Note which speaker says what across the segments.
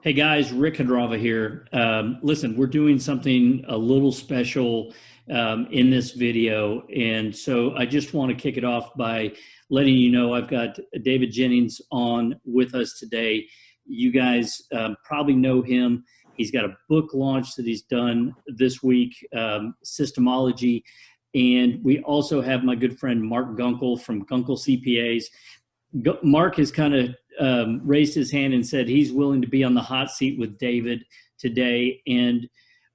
Speaker 1: Hey guys, Rick Hadrava here. Listen, we're doing something a little special in this video. And so I just want to kick it off by letting you know I've got David Jenyns on with us today. You guys probably know him. He's got a book launch that he's done this week, Systemology. And we also have my good friend Mark Gunkel from Gunkel CPAs. Mark has kind of raised his hand and said he's willing to be on the hot seat with David today. And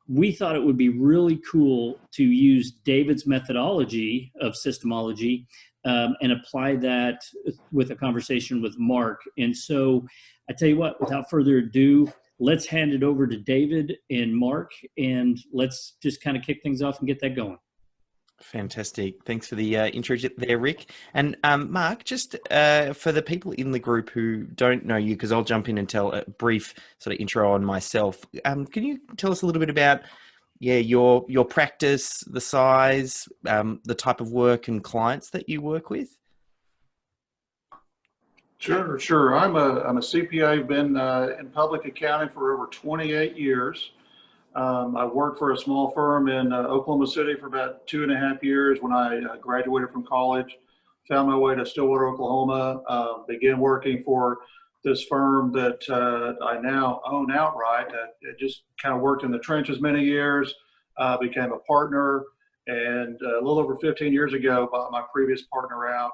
Speaker 1: we thought it would be really cool to use David's methodology of systemology and apply that with a conversation with Mark. And so I tell you what, without further ado, let's hand it over to David and Mark, and let's just kind of kick things off and get that going.
Speaker 2: Fantastic. Thanks for the intro there, Rick. And Mark, just for the people in the group who don't know you, because I'll jump in and tell a brief sort of intro on myself. Can you tell us a little bit about, your practice, the size, the type of work and clients that you work with?
Speaker 3: Sure. I'm a CPA. I've been in public accounting for over 28 years. I worked for a small firm in Oklahoma City for about 2.5 years when I graduated from college. Found my way to Stillwater, Oklahoma. Began working for this firm that I now own outright. I just kind of worked in the trenches many years. Became a partner, and a little over 15 years ago, bought my previous partner out.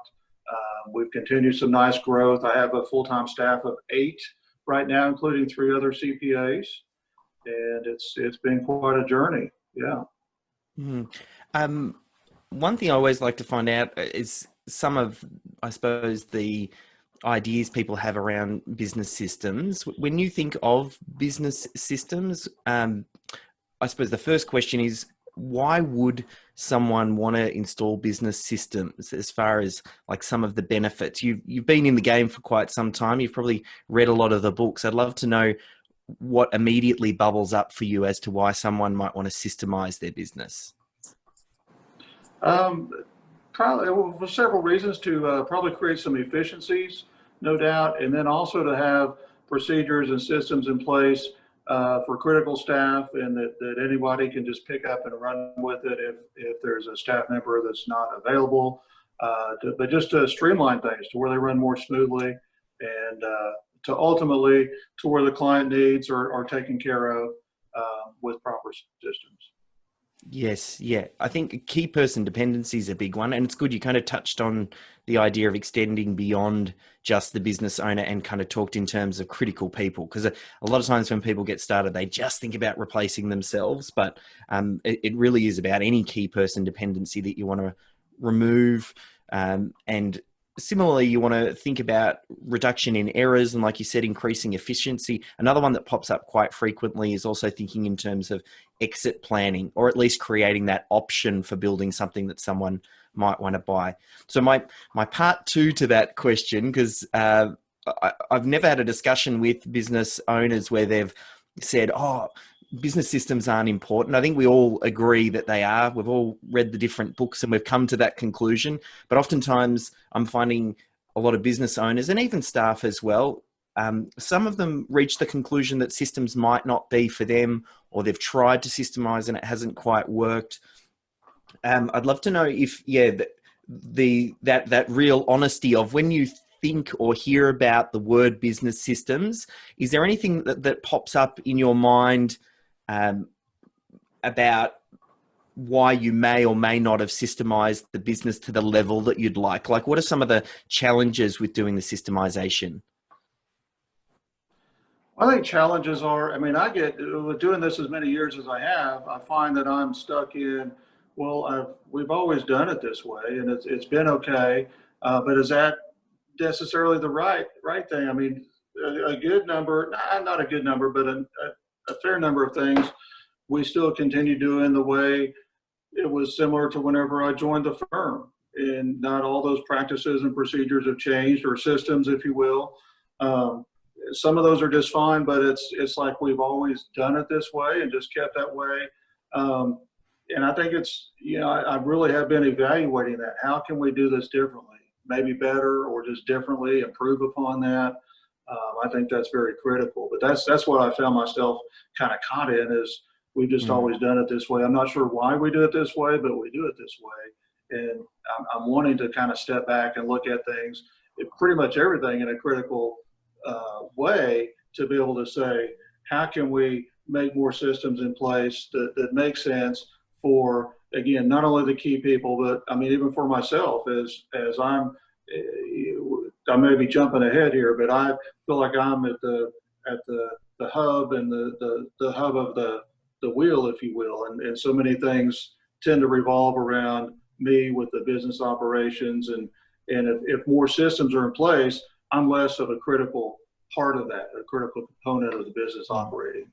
Speaker 3: We've continued some nice growth. I have a full-time staff of 8 right now, including 3 other CPAs. And it's been quite a journey. Yeah.
Speaker 2: One thing I always like to find out is some of, I suppose, the ideas people have around business systems. When you think of business systems, I suppose the first question is, why would someone want to install business systems, as far as like some of the benefits? You've been in the game for quite some time. You've probably read a lot of the books. I'd love to know what immediately bubbles up for you as to why someone might want to systemize their business.
Speaker 3: Probably for several reasons. To probably create some efficiencies, no doubt, and then also to have procedures and systems in place for critical staff, and that anybody can just pick up and run with it if there's a staff member that's not available, but just to streamline things to where they run more smoothly, and to ultimately to where the client needs are taken care of with proper systems.
Speaker 2: Yes, yeah. I think key person dependency is a big one, and it's good you kind of touched on the idea of extending beyond just the business owner and kind of talked in terms of critical people, because a lot of times when people get started, they just think about replacing themselves, but it really is about any key person dependency that you want to remove. And similarly, you want to think about reduction in errors and, like you said, increasing efficiency. Another one that pops up quite frequently is also thinking in terms of exit planning, or at least creating that option for building something that someone might want to buy. So my part 2 to that question, because I've never had a discussion with business owners where they've said, oh, business systems aren't important. I think we all agree that they are. We've all read the different books and we've come to that conclusion. But oftentimes I'm finding a lot of business owners and even staff as well, some of them reach the conclusion that systems might not be for them, or they've tried to systemize and it hasn't quite worked. I'd love to know if, that real honesty of when you think or hear about the word business systems, is there anything that pops up in your mind about why you may or may not have systemized the business to the level that you'd like? Like, what are some of the challenges with doing the systemization?
Speaker 3: I think challenges are, I get, with doing this as many years as I have, I find that I'm stuck in, we've always done it this way and it's been okay, but is that necessarily the right thing? A good number, not a good number, but a fair number of things we still continue doing the way it was similar to whenever I joined the firm, and not all those practices and procedures have changed, or systems, if you will. Some of those are just fine, but it's like we've always done it this way and just kept that way. And I think it's, I really have been evaluating that. How can we do this differently? Maybe better, or just differently, improve upon that. I think that's very critical. But that's what I found myself kind of caught in, is we've just always done it this way. I'm not sure why we do it this way, but we do it this way. And I'm wanting to kind of step back and look at things, pretty much everything in a critical way, to be able to say, how can we make more systems in place that make sense for, again, not only the key people, but I mean, even for myself, as I may be jumping ahead here, but I feel like I'm at the hub and the hub of the wheel, if you will, and so many things tend to revolve around me with the business operations, and if more systems are in place, I'm less of a critical part of that, a critical component of the business operating.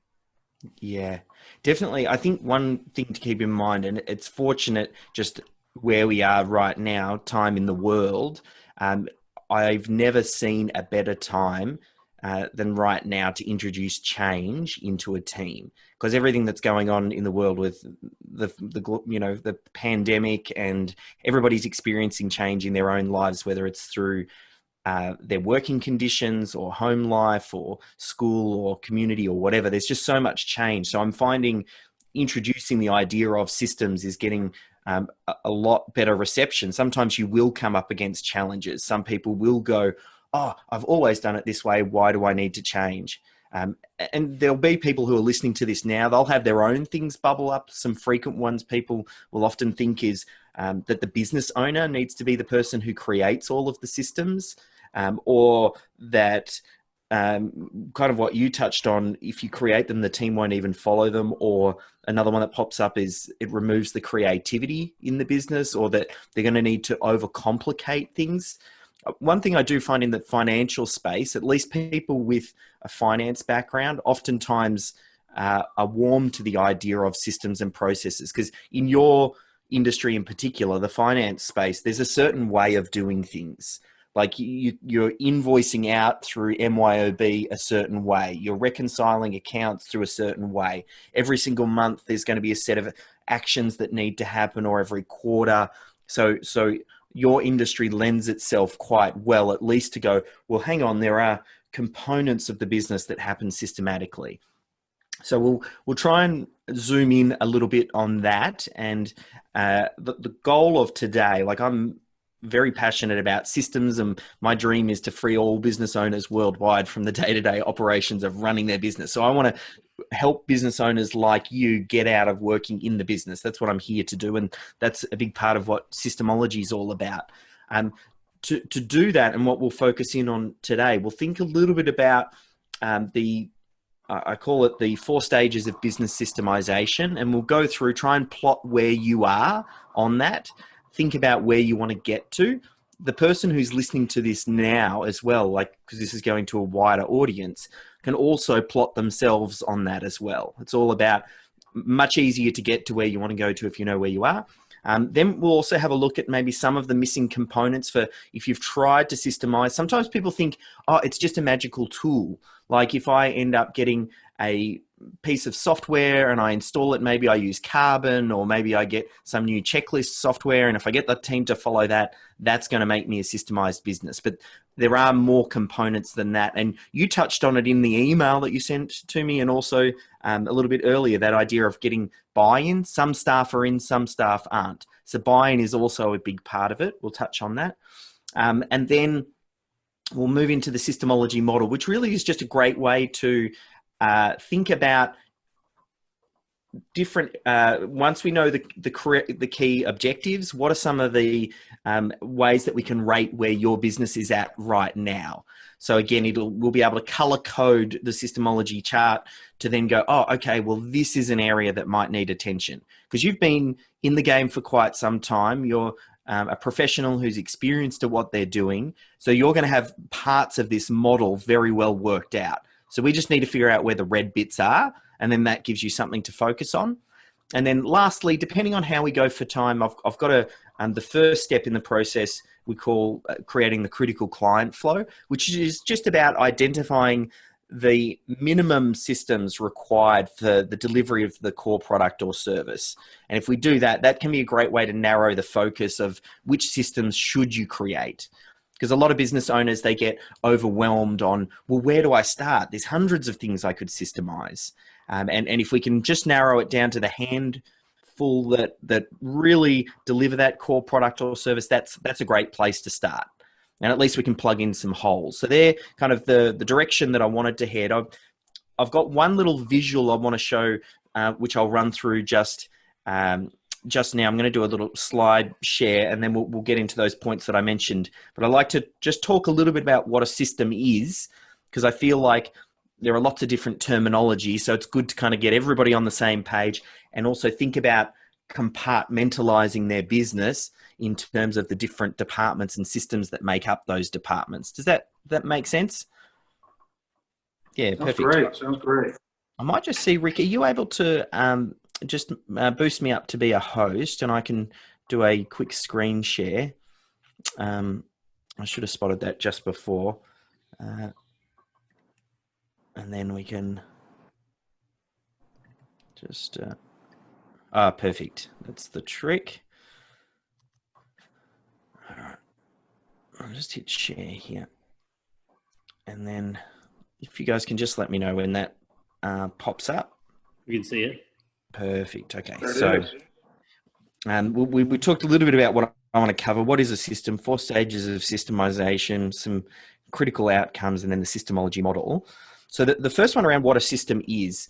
Speaker 2: Yeah, definitely. I think one thing to keep in mind, and it's fortunate just where we are right now, time in the world, I've never seen a better time than right now to introduce change into a team, because everything that's going on in the world with the pandemic, and everybody's experiencing change in their own lives, whether it's through their working conditions or home life or school or community or whatever. There's just so much change. So I'm finding introducing the idea of systems is getting a lot better reception. Sometimes you will come up against challenges. Some people will go, oh, I've always done it this way. Why do I need to change? And there'll be people who are listening to this now. They'll have their own things bubble up. Some frequent ones people will often think is that the business owner needs to be the person who creates all of the systems, or that kind of what you touched on, if you create them, the team won't even follow them. Or another one that pops up is it removes the creativity in the business, or that they're going to need to overcomplicate things. One thing I do find in the financial space, at least people with a finance background, oftentimes are warm to the idea of systems and processes, because in your industry in particular, the finance space, there's a certain way of doing things. Like you're invoicing out through MYOB a certain way. You're reconciling accounts through a certain way. Every single month, there's going to be a set of actions that need to happen, or every quarter. So your industry lends itself quite well, at least, to go, well, hang on, there are components of the business that happen systematically. So we'll try and zoom in a little bit on that. And the goal of today, like, I'm very passionate about systems, and my dream is to free all business owners worldwide from the day-to-day operations of running their business. So I want to help business owners like you get out of working in the business. That's what I'm here to do, and that's a big part of what Systemology is all about. To do that, and what we'll focus in on today, we'll think a little bit about I call it the 4 stages of business systemization, and we'll go through, try and plot where you are on that. Think about where you want to get to. The person who's listening to this now as well, like, because this is going to a wider audience, can also plot themselves on that as well. It's all about much easier to get to where you want to go to if you know where you are. Then we'll also have a look at maybe some of the missing components for if you've tried to systemize. Sometimes people think, oh, it's just a magical tool. Like, if I end up getting a piece of software and I install it, maybe I use Carbon, or maybe I get some new checklist software, and if I get the team to follow that, that's going to make me a systemized business. But there are more components than that, and you touched on it in the email that you sent to me, and also a little bit earlier, that idea of getting buy-in. Some staff are in, some staff aren't. So buy-in is also a big part of it. We'll touch on that. And then we'll move into the Systemology model, which really is just a great way to think about different, once we know the key objectives, what are some of the ways that we can rate where your business is at right now? So again, we'll be able to color code the Systemology chart to then go, oh, okay, well, this is an area that might need attention. Because you've been in the game for quite some time. You're a professional who's experienced at what they're doing. So you're going to have parts of this model very well worked out. So we just need to figure out where the red bits are, and then that gives you something to focus on. And then lastly, depending on how we go for time, I've got the first step in the process we call creating the critical client flow, which is just about identifying the minimum systems required for the delivery of the core product or service. And if we do that, that can be a great way to narrow the focus of which systems should you create. Because a lot of business owners, they get overwhelmed on, well, where do I start? There's hundreds of things I could systemize. And if we can just narrow it down to the handful that really deliver that core product or service, that's a great place to start. And at least we can plug in some holes. So they're kind of the direction that I wanted to head. I've got one little visual I want to show, which I'll run through just now. I'm going to do a little slide share, and then we'll get into those points that I mentioned. But I'd like to just talk a little bit about what a system is, because I feel like there are lots of different terminology. So it's good to kind of get everybody on the same page, and also think about compartmentalizing their business in terms of the different departments and systems that make up those departments. Does that make sense? Yeah,
Speaker 3: Sounds
Speaker 2: perfect.
Speaker 3: great. Sounds great.
Speaker 2: I might just see, Rick, are you able to just boost me up to be a host, and I can do a quick screen share? I should have spotted that just before. And then we can just... perfect. That's the trick. All right. I'll just hit share here. And then if you guys can just let me know when that pops up.
Speaker 1: We can see it.
Speaker 2: Perfect. Okay.
Speaker 3: There it
Speaker 2: So
Speaker 3: is.
Speaker 2: we talked a little bit about what I want to cover. What is a system? 4 stages of systemization, some critical outcomes, and then the systemology model. So the first one around what a system is,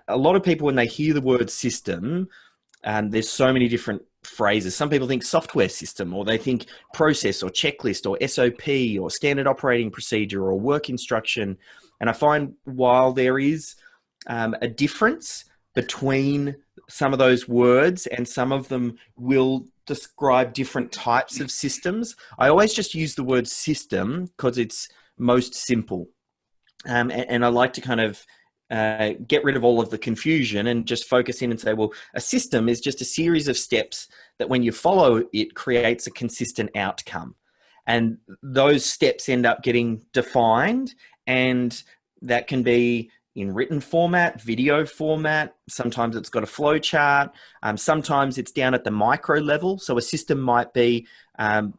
Speaker 2: a lot of people, when they hear the word system, there's so many different phrases. Some people think software system, or they think process or checklist or SOP or standard operating procedure or work instruction. And I find while there is a difference between some of those words, and some of them will describe different types of systems, I always just use the word system because it's most simple. And I like to kind of get rid of all of the confusion and just focus in and say, well, a system is just a series of steps that when you follow it creates a consistent outcome. And those steps end up getting defined, and that can be in written format, video format. Sometimes it's got a flow chart. Sometimes it's down at the micro level. So a system might be an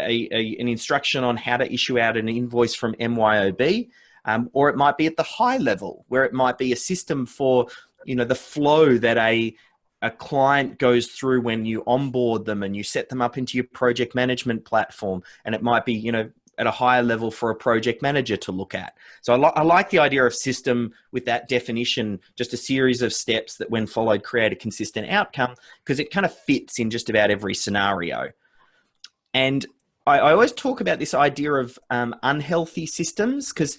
Speaker 2: instruction on how to issue out an invoice from MYOB. Or it might be at the high level, where it might be a system for, the flow that a client goes through when you onboard them and you set them up into your project management platform. And it might be, at a higher level for a project manager to look at. So I like the idea of system with that definition, just a series of steps that when followed create a consistent outcome, because it kind of fits in just about every scenario. And I always talk about this idea of unhealthy systems, because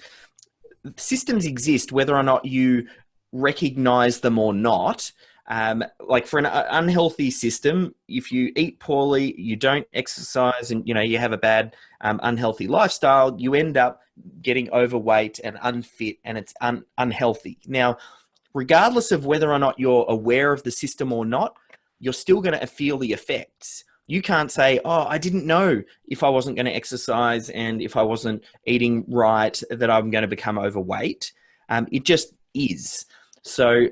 Speaker 2: systems exist whether or not you recognize them or not. Like for an unhealthy system, if you eat poorly, you don't exercise, and you have a bad unhealthy lifestyle, you end up getting overweight and unfit, and it's unhealthy. Now, regardless of whether or not you're aware of the system or not, you're still going to feel the effects. You can't say, oh, I didn't know if I wasn't going to exercise and if I wasn't eating right that I'm going to become overweight. It just is. So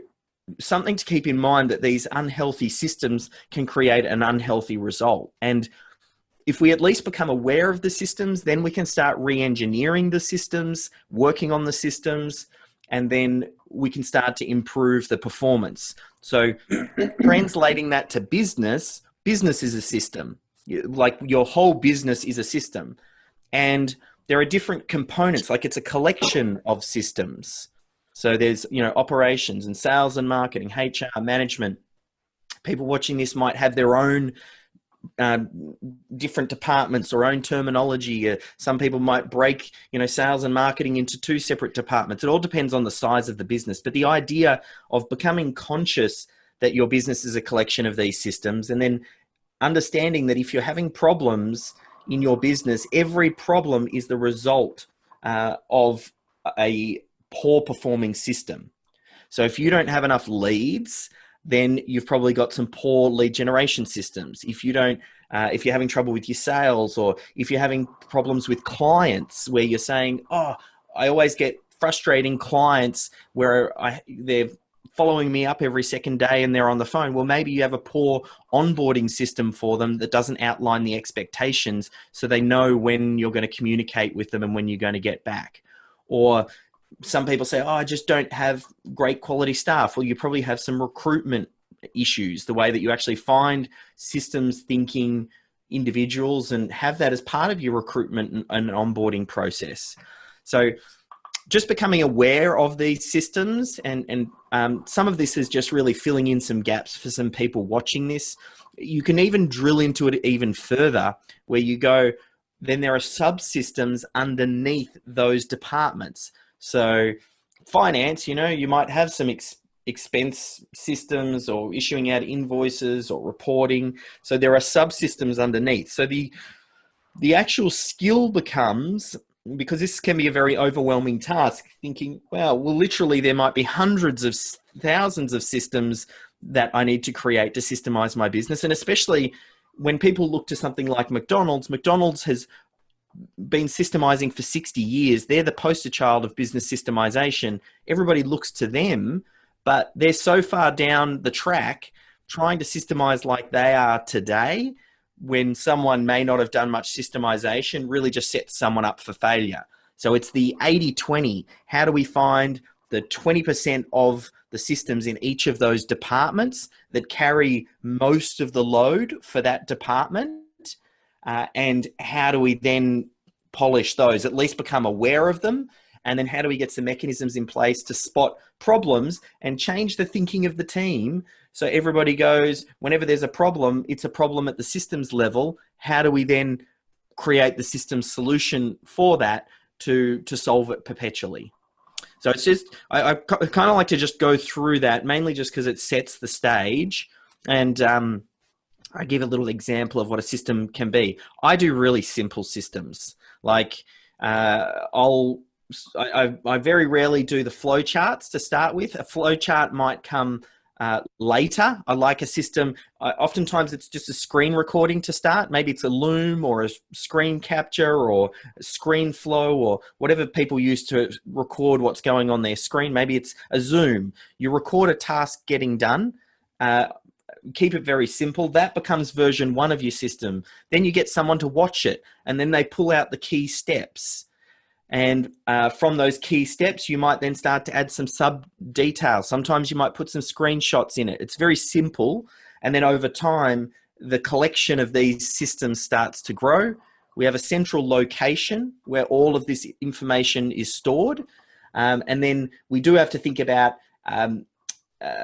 Speaker 2: something to keep in mind, that these unhealthy systems can create an unhealthy result. And if we at least become aware of the systems, then we can start re-engineering the systems, working on the systems, and then we can start to improve the performance. So translating that to business is a system. Like your whole business is a system. And there are different components, like it's a collection of systems. So there's, operations and sales and marketing, HR, management. People watching this might have their own different departments or own terminology. Some people might break, sales and marketing into 2 separate departments. It all depends on the size of the business. But the idea of becoming conscious that your business is a collection of these systems, and then understanding that if you're having problems in your business, every problem is the result of a poor performing system. So if you don't have enough leads, then you've probably got some poor lead generation systems. If you're having trouble with your sales, or if you're having problems with clients where you're saying, oh, I always get frustrating clients where they're following me up every second day and they're on the phone. Well, maybe you have a poor onboarding system for them that doesn't outline the expectations so they know when you're going to communicate with them and when you're going to get back. Or some people say, oh, I just don't have great quality staff. Well, you probably have some recruitment issues, the way that you actually find systems thinking individuals and have that as part of your recruitment and onboarding process. So just becoming aware of these systems and some of this is just really filling in some gaps for some people watching this. You can even drill into it even further where you go, then there are subsystems underneath those departments. So finance, you might have some expense systems or issuing out invoices or reporting. So there are subsystems underneath. So the actual skill becomes, because this can be a very overwhelming task, thinking, well, literally there might be hundreds of thousands of systems that I need to create to systemize my business. And especially when people look to something like McDonald's has been systemizing for 60 years. They're the poster child of business systemization. Everybody looks to them, but they're so far down the track trying to systemize like they are today, when someone may not have done much systemization, really just sets someone up for failure. So it's the 80-20. How do we find the 20% of the systems in each of those departments that carry most of the load for that department? And how do we then polish those, at least become aware of them? And then how do we get some mechanisms in place to spot problems and change the thinking of the team? So everybody goes, whenever there's a problem, it's a problem at the systems level. How do we then create the systems solution for that to solve it perpetually? So it's just, I kind of like to just go through that, mainly just because it sets the stage. And I give a little example of what a system can be. I do really simple systems. Like I very rarely do the flow charts to start with. A flow chart might come later. I like a system. Oftentimes it's just a screen recording to start. Maybe it's a Loom or a screen capture or a screen flow or whatever people use to record what's going on their screen. Maybe it's a Zoom. You record a task getting done. Keep it very simple. That becomes version 1 of your system. Then you get someone to watch it and then they pull out the key steps. And from those key steps, you might then start to add some sub details. Sometimes you might put some screenshots in it. It's very simple. And then over time, the collection of these systems starts to grow. We have a central location where all of this information is stored. And then we do have to think about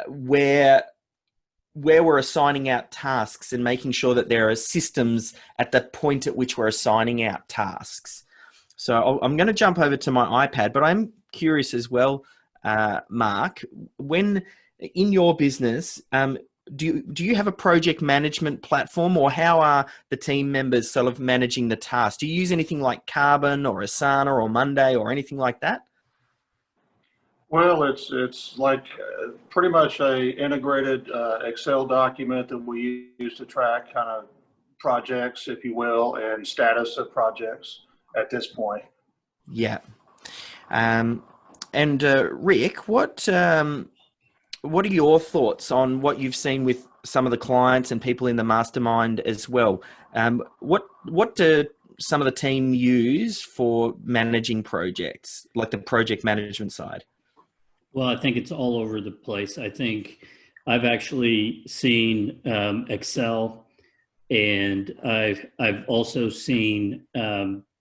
Speaker 2: where we're assigning out tasks and making sure that there are systems at the point at which we're assigning out tasks. So I'm going to jump over to my iPad, but I'm curious as well, Mark, when in your business, do you have a project management platform, or how are the team members sort of managing the tasks? Do you use anything like Carbon or Asana or Monday or anything like that?
Speaker 3: Well, it's like pretty much a integrated Excel document that we use to track kind of projects, if you will, and status of projects at this point.
Speaker 2: Yeah. And Rick, what are your thoughts on what you've seen with some of the clients and people in the mastermind as well? What do some of the team use for managing projects, like the project management side?
Speaker 1: Well, I think it's all over the place. I think I've actually seen Excel, and I've also seen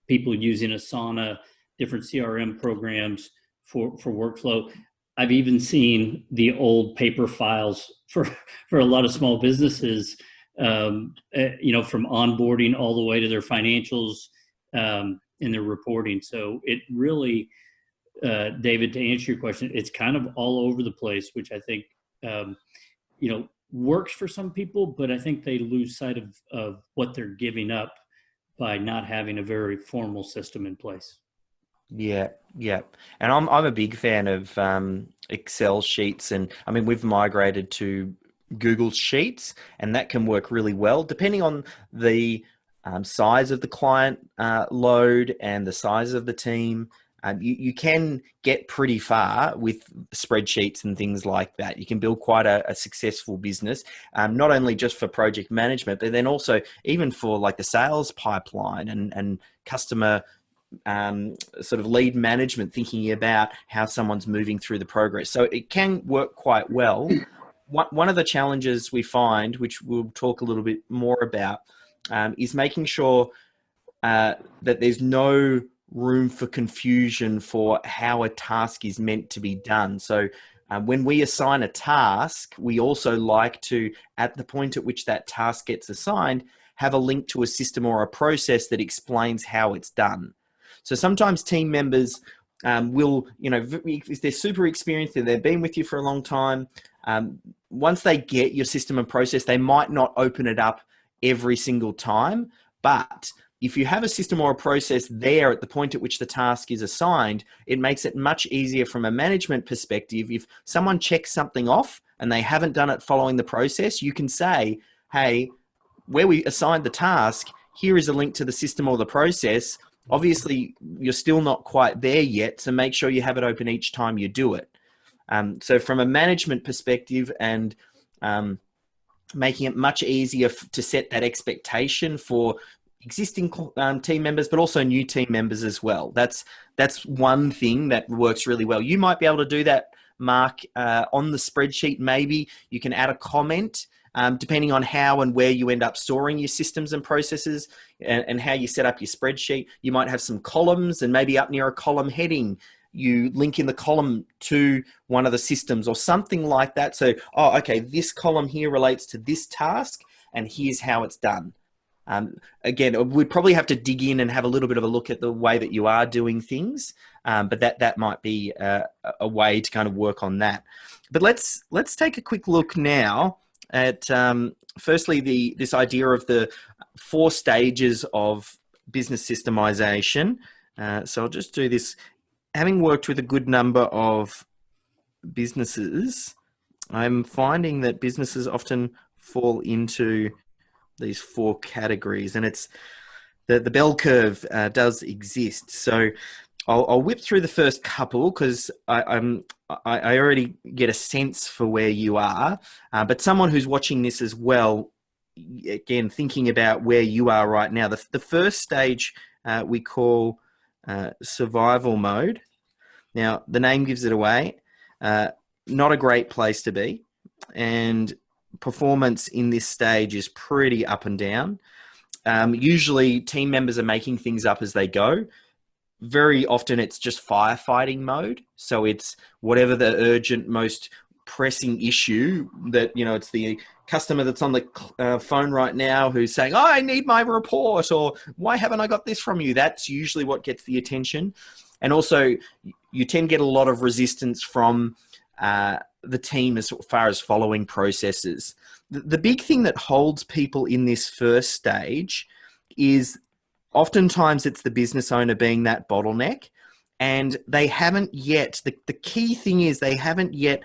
Speaker 1: people using Asana, different CRM programs for workflow. I've even seen the old paper files for a lot of small businesses, from onboarding all the way to their financials and their reporting. So it really, David, to answer your question, it's kind of all over the place, which I think, works for some people, but I think they lose sight of what they're giving up by not having a very formal system in place.
Speaker 2: Yeah. And I'm a big fan of Excel sheets, and I mean, we've migrated to Google Sheets, and that can work really well depending on the size of the client load and the size of the team. You can get pretty far with spreadsheets and things like that. You can build quite a successful business, not only just for project management, but then also even for like the sales pipeline and customer sort of lead management, thinking about how someone's moving through the progress. So it can work quite well. One of the challenges we find, which we'll talk a little bit more about, is making sure that there's no room for confusion for how a task is meant to be done. So when we assign a task, we also like to, at the point at which that task gets assigned, have a link to a system or a process that explains how it's done. So sometimes team members will, if they're super experienced and they've been with you for a long time, once they get your system and process, they might not open it up every single time. But if you have a system or a process there at the point at which the task is assigned, it makes it much easier from a management perspective. If someone checks something off and they haven't done it following the process, you can say, hey, where we assigned the task, here is a link to the system or the process. Obviously, you're still not quite there yet, so make sure you have it open each time you do it. So from a management perspective and making it much easier to set that expectation for existing team members, but also new team members as well. That's one thing that works really well. You might be able to do that, Mark, on the spreadsheet. Maybe you can add a comment depending on how and where you end up storing your systems and processes and how you set up your spreadsheet. You might have some columns, and maybe up near a column heading, you link in the column to one of the systems or something like that. So, okay, this column here relates to this task, and here's how it's done. Again, we'd probably have to dig in and have a little bit of a look at the way that you are doing things, but that might be a way to kind of work on that. But let's take a quick look now at firstly this idea of the 4 stages of business systemization. So I'll just do this. Having worked with a good number of businesses, I'm finding that businesses often fall into these 4 categories, and it's the bell curve does exist. So I'll whip through the first couple because I already get a sense for where you are, but someone who's watching this as well, again, thinking about where you are right now. The first stage we call survival mode. Now, the name gives it away. Not a great place to be, and performance in this stage is pretty up and down. Usually team members are making things up as they go. Very often it's just firefighting mode. So it's whatever the urgent, most pressing issue that, it's the customer that's on the phone right now who's saying, I need my report, or why haven't I got this from you? That's usually what gets the attention. And also you tend to get a lot of resistance from the team as far as following processes. The big thing that holds people in this first stage is oftentimes it's the business owner being that bottleneck, and they haven't yet, the key thing is they haven't yet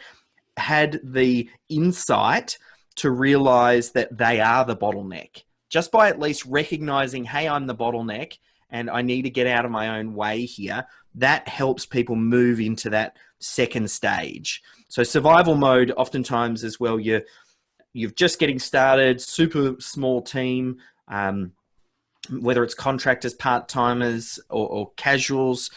Speaker 2: had the insight to realize that they are the bottleneck. Just by at least recognizing, hey, I'm the bottleneck and I need to get out of my own way here, that helps people move into that second stage. So survival mode, oftentimes as well, you're just getting started, super small team, whether it's contractors, part-timers, or casuals.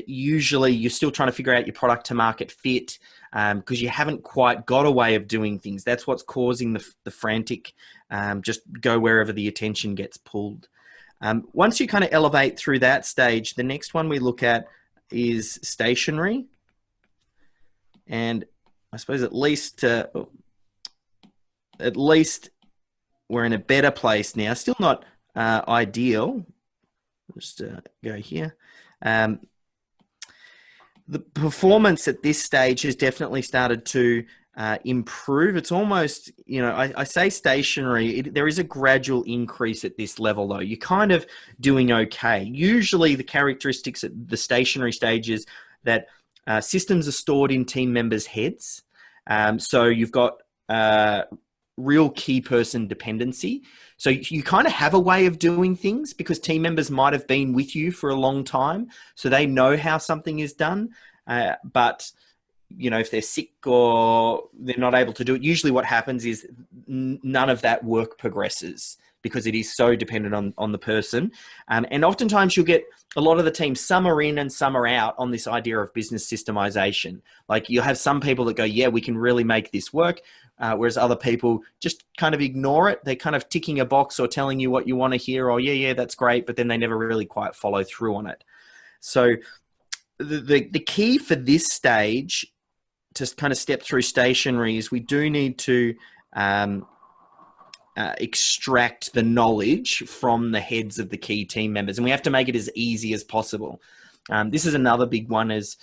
Speaker 2: Usually you're still trying to figure out your product to market fit because you haven't quite got a way of doing things. That's what's causing the frantic, just go wherever the attention gets pulled. Once you kind of elevate through that stage, the next one we look at is stationary. And I suppose at least we're in a better place now. Still not ideal. Just go here. The performance at this stage has definitely started to improve. It's almost, I say stationary. There is a gradual increase at this level, though. You're kind of doing okay. Usually the characteristics at the stationary stage is that systems are stored in team members' heads. So you've got real key person dependency. So you kind of have a way of doing things because team members might have been with you for a long time, so they know how something is done. But if they're sick or they're not able to do it, usually what happens is none of that work progresses because it is so dependent on the person. And oftentimes you'll get a lot of the team, some are in and some are out on this idea of business systemization. Like you'll have some people that go, yeah, we can really make this work. Whereas other people just kind of ignore it. They're kind of ticking a box or telling you what you want to hear, or yeah, that's great, but then they never really quite follow through on it. So the key for this stage to kind of step through stationery is we do need to extract the knowledge from the heads of the key team members, and we have to make it as easy as possible. This is another big one is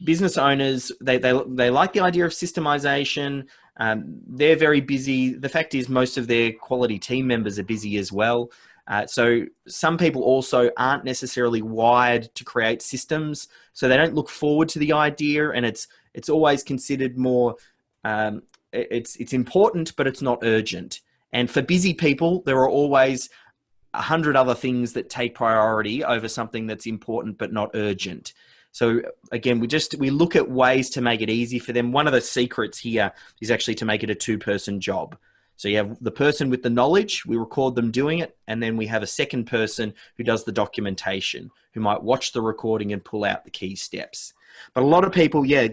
Speaker 2: business owners, they like the idea of systemization. They're very busy. The fact is most of their quality team members are busy as well. So some people also aren't necessarily wired to create systems, so they don't look forward to the idea, and it's always considered more, it's important, but it's not urgent. And for busy people, there are always 100 other things that take priority over something that's important but not urgent. So again, we look at ways to make it easy for them. One of the secrets here is actually to make it a 2-person job. So you have the person with the knowledge, we record them doing it, and then we have a second person who does the documentation, who might watch the recording and pull out the key steps. But a lot of people, you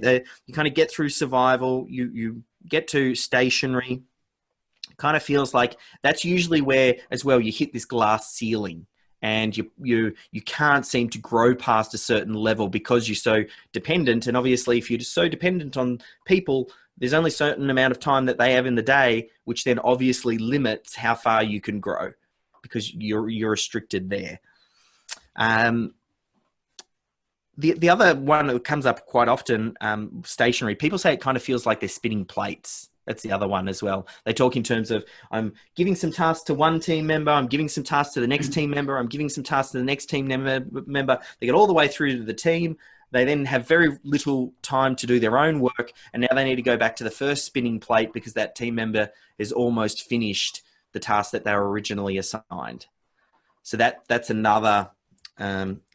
Speaker 2: kind of get through survival, you get to stationery, kind of feels like that's usually where as well you hit this glass ceiling. And you can't seem to grow past a certain level because you're so dependent. And obviously, if you're just so dependent on people, there's only a certain amount of time that they have in the day, which then obviously limits how far you can grow because you're restricted there. The other one that comes up quite often, stationery. People say it kind of feels like they're spinning plates. That's the other one as well. They talk in terms of, I'm giving some tasks to one team member, I'm giving some tasks to the next team member, I'm giving some tasks to the next team member. They get all the way through to the team. They then have very little time to do their own work, and now they need to go back to the first spinning plate because that team member has almost finished the task that they were originally assigned. So that's another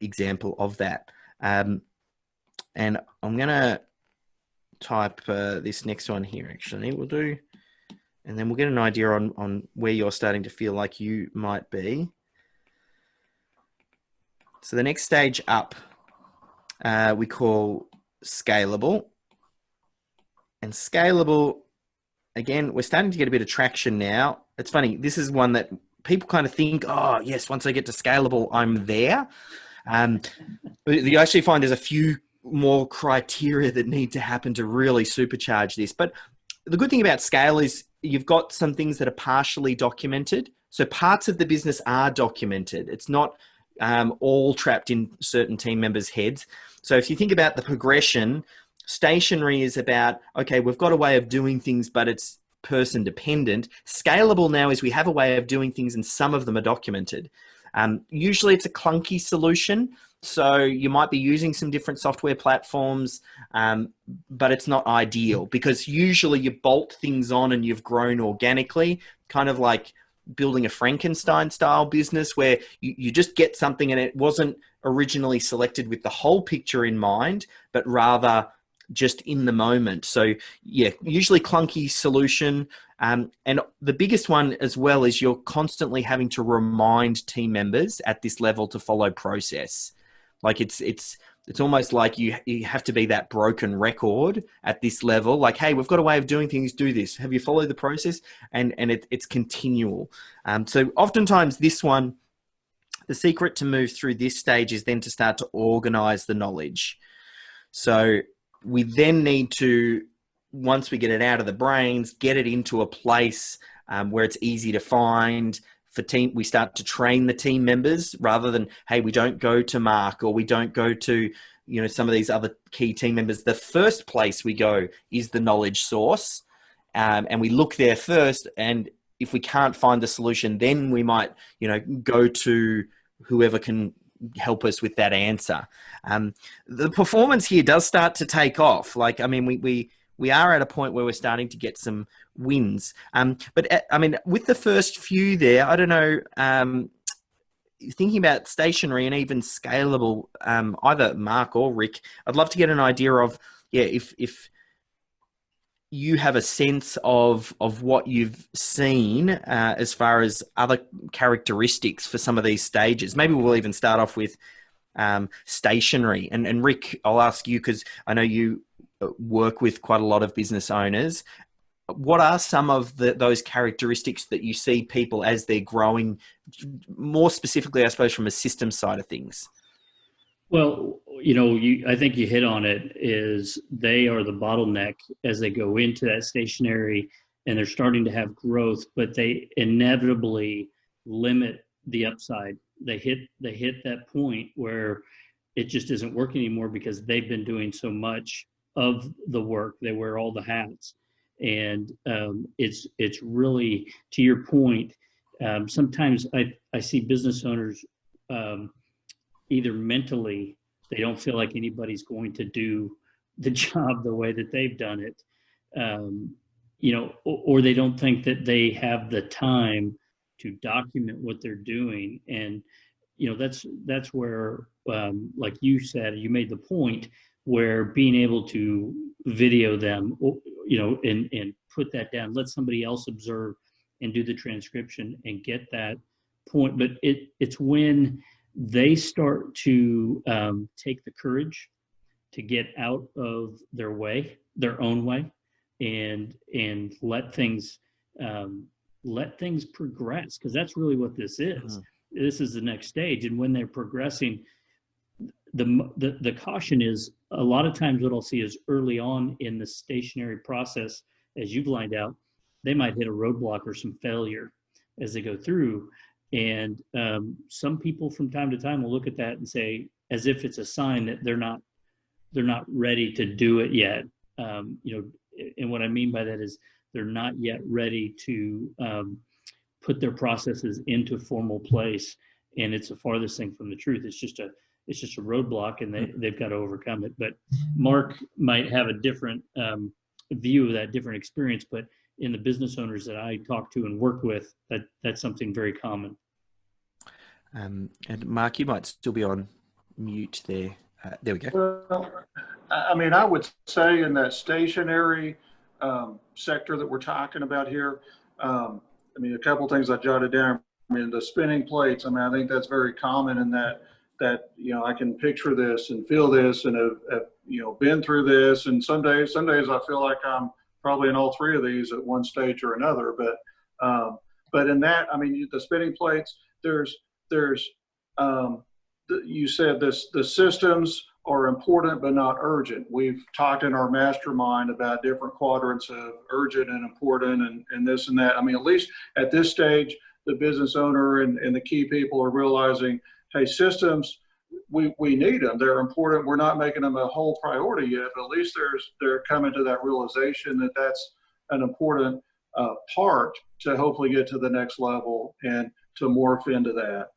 Speaker 2: example of that. And I'm going to type this next one here, actually. We'll do, and then we'll get an idea on where you're starting to feel like you might be. So the next stage up, we call scalable. And scalable, again, we're starting to get a bit of traction now. It's funny, this is one that people kind of think, oh, yes, once I get to scalable, I'm there. You actually find there's a few more criteria that need to happen to really supercharge this. But the good thing about scale is you've got some things that are partially documented. So parts of the business are documented. It's not all trapped in certain team members' heads. So if you think about the progression, stationary is about, okay, we've got a way of doing things, but it's person dependent. Scalable now is we have a way of doing things and some of them are documented. Usually it's a clunky solution. So you might be using some different software platforms, but it's not ideal because usually you bolt things on and you've grown organically, kind of like building a Frankenstein style business where you just get something and it wasn't originally selected with the whole picture in mind, but rather just in the moment. So yeah, usually clunky solution. And the biggest one as well is you're constantly having to remind team members at this level to follow process. Like it's almost like you have to be that broken record at this level. Like, hey, we've got a way of doing things, do this. Have you followed the process? And it's continual. So oftentimes this one, the secret to move through this stage is then to start to organize the knowledge. So we then need to, once we get it out of the brains, get it into a place where it's easy to find. We start to train the team members rather than, hey, we don't go to Mark or we don't go to, some of these other key team members. The first place we go is the knowledge source, and we look there first. And if we can't find the solution, then we might, go to whoever can help us with that answer. The performance here does start to take off. Like, I mean, we we are at a point where we're starting to get some wins. But I mean, with the first few there, I don't know, thinking about stationary and even scalable, either Mark or Rick, I'd love to get an idea of, if you have a sense of what you've seen as far as other characteristics for some of these stages. Maybe we'll even start off with stationary. And Rick, I'll ask you, because I know you work with quite a lot of business owners. What are some of those characteristics that you see people as they're growing, more specifically, I suppose, from a system side of things?
Speaker 1: Well, I think you hit on it, is they are the bottleneck as they go into that stationary and they're starting to have growth, but they inevitably limit the upside. They hit that point where it just isn't working anymore because they've been doing so much of the work. They wear all the hats. And it's really, to your point, sometimes I see business owners, either mentally, they don't feel like anybody's going to do the job the way that they've done it, or they don't think that they have the time to document what they're doing. And, that's where, like you said, you made the point where being able to video them, and put that down, let somebody else observe and do the transcription and get that point. But it's when they start to take the courage to get out of their own way, and let things progress, because that's really what this is. Mm-hmm. This is the next stage, and when they're progressing, the caution is, a lot of times what I'll see is early on in the stationary process, as you've lined out, they might hit a roadblock or some failure as they go through. And some people from time to time will look at that and say, as if it's a sign that they're not ready to do it yet. And what I mean by that is they're not yet ready to put their processes into formal place. And it's the farthest thing from the truth. It's just a roadblock, and they've got to overcome it. But Mark might have a different view of that, different experience. But in the business owners that I talk to and work with, that's something very common.
Speaker 2: And Mark, you might still be on mute there. There we go.
Speaker 3: Well, I mean, I would say in that stationary sector that we're talking about here, I mean, a couple of things I jotted down. I mean, the spinning plates, I mean, I think that's very common in that I can picture this and feel this and have been through this. And some days I feel like I'm probably in all three of these at one stage or another. But in that, I mean, the spinning plates, you said the systems are important but not urgent. We've talked in our mastermind about different quadrants of urgent and important and this and that. I mean, at least at this stage, the business owner and the key people are realizing, hey, systems, we need them. They're important. We're not making them a whole priority yet, but at least they're coming to that realization that that's an important part to hopefully get to the next level and to morph into that.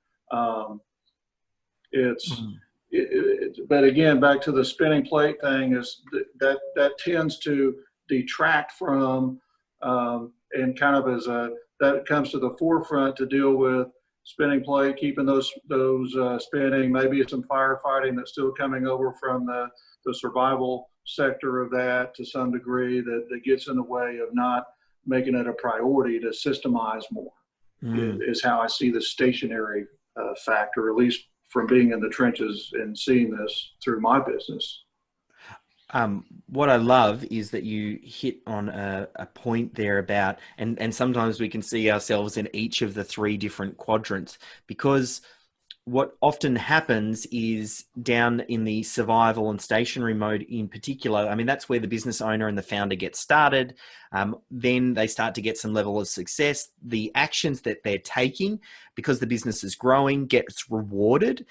Speaker 3: But again, back to the spinning plate thing, is that tends to detract from and kind of that comes to the forefront to deal with spinning plate, keeping those spinning, maybe some firefighting that's still coming over from the survival sector of that to some degree, that gets in the way of not making it a priority to systemize more, is how I see the stationary factor, at least from being in the trenches and seeing this through my business.
Speaker 2: What I love is that you hit on a point there about, and sometimes we can see ourselves in each of the three different quadrants, because what often happens is down in the survival and stationary mode in particular, I mean, that's where the business owner and the founder get started. Then they start to get some level of success. The actions that they're taking, because the business is growing, gets rewarded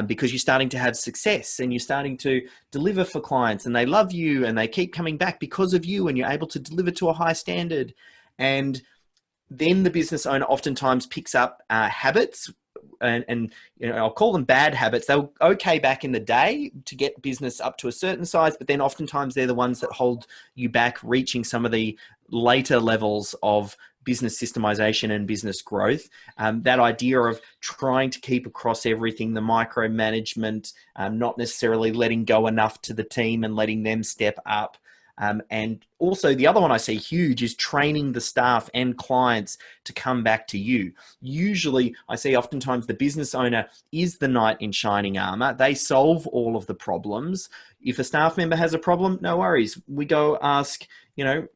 Speaker 2: because you're starting to have success and you're starting to deliver for clients, and they love you and they keep coming back because of you, and you're able to deliver to a high standard. And then the business owner oftentimes picks up habits and you know, I'll call them bad habits. They were okay back in the day to get business up to a certain size, but then oftentimes they're the ones that hold you back reaching some of the later levels of business systemization and business growth. That idea of trying to keep across everything, the micromanagement, not necessarily letting go enough to the team and letting them step up. And also the other one I see huge is training the staff and clients to come back to you. Usually I see oftentimes the business owner is the knight in shining armor. They solve all of the problems. If a staff member has a problem, no worries. We go ask, you know,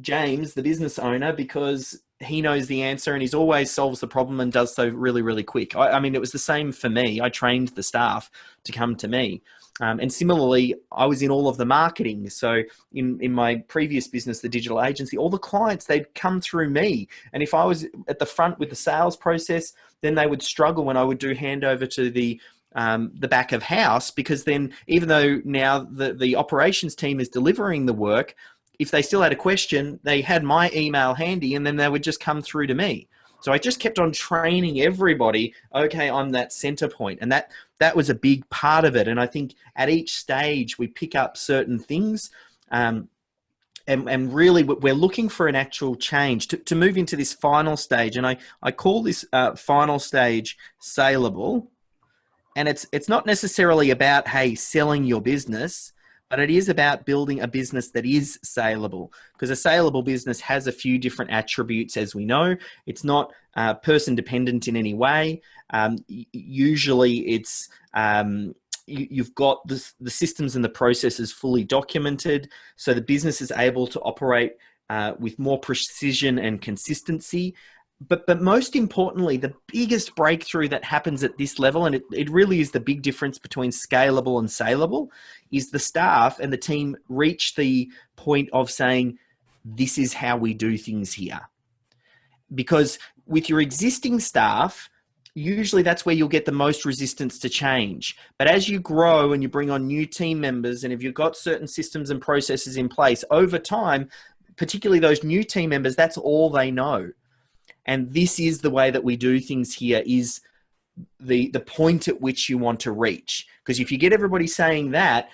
Speaker 2: James, the business owner, because he knows the answer and he's always solves the problem and does so really, really quick. I mean, it was the same for me. I trained the staff to come to me. And similarly, I was in all of the marketing. So in my previous business, the digital agency, all the clients, they'd come through me. And if I was at the front with the sales process, then they would struggle when I would do handover to the back of house, because then even though now the operations team is delivering the work, if they still had a question, they had my email handy and then they would just come through to me. So I just kept on training everybody. Okay, I'm that center point. And that was a big part of it. And I think at each stage we pick up certain things, and really we're looking for an actual change to move into this final stage. And I call this final stage Scalable. And it's not necessarily about, hey, selling your business, but it is about building a business that is saleable, because a saleable business has a few different attributes, as we know. It's not person dependent in any way. Usually it's you've got the systems and the processes fully documented, so the business is able to operate with more precision and consistency. But most importantly, the biggest breakthrough that happens at this level, and it really is the big difference between scalable and saleable, is the staff and the team reach the point of saying, this is how we do things here. Because with your existing staff, usually that's where you'll get the most resistance to change. But as you grow and you bring on new team members, and if you've got certain systems and processes in place, over time, particularly those new team members, that's all they know. And this is the way that we do things here, is the point at which you want to reach. Because if you get everybody saying that,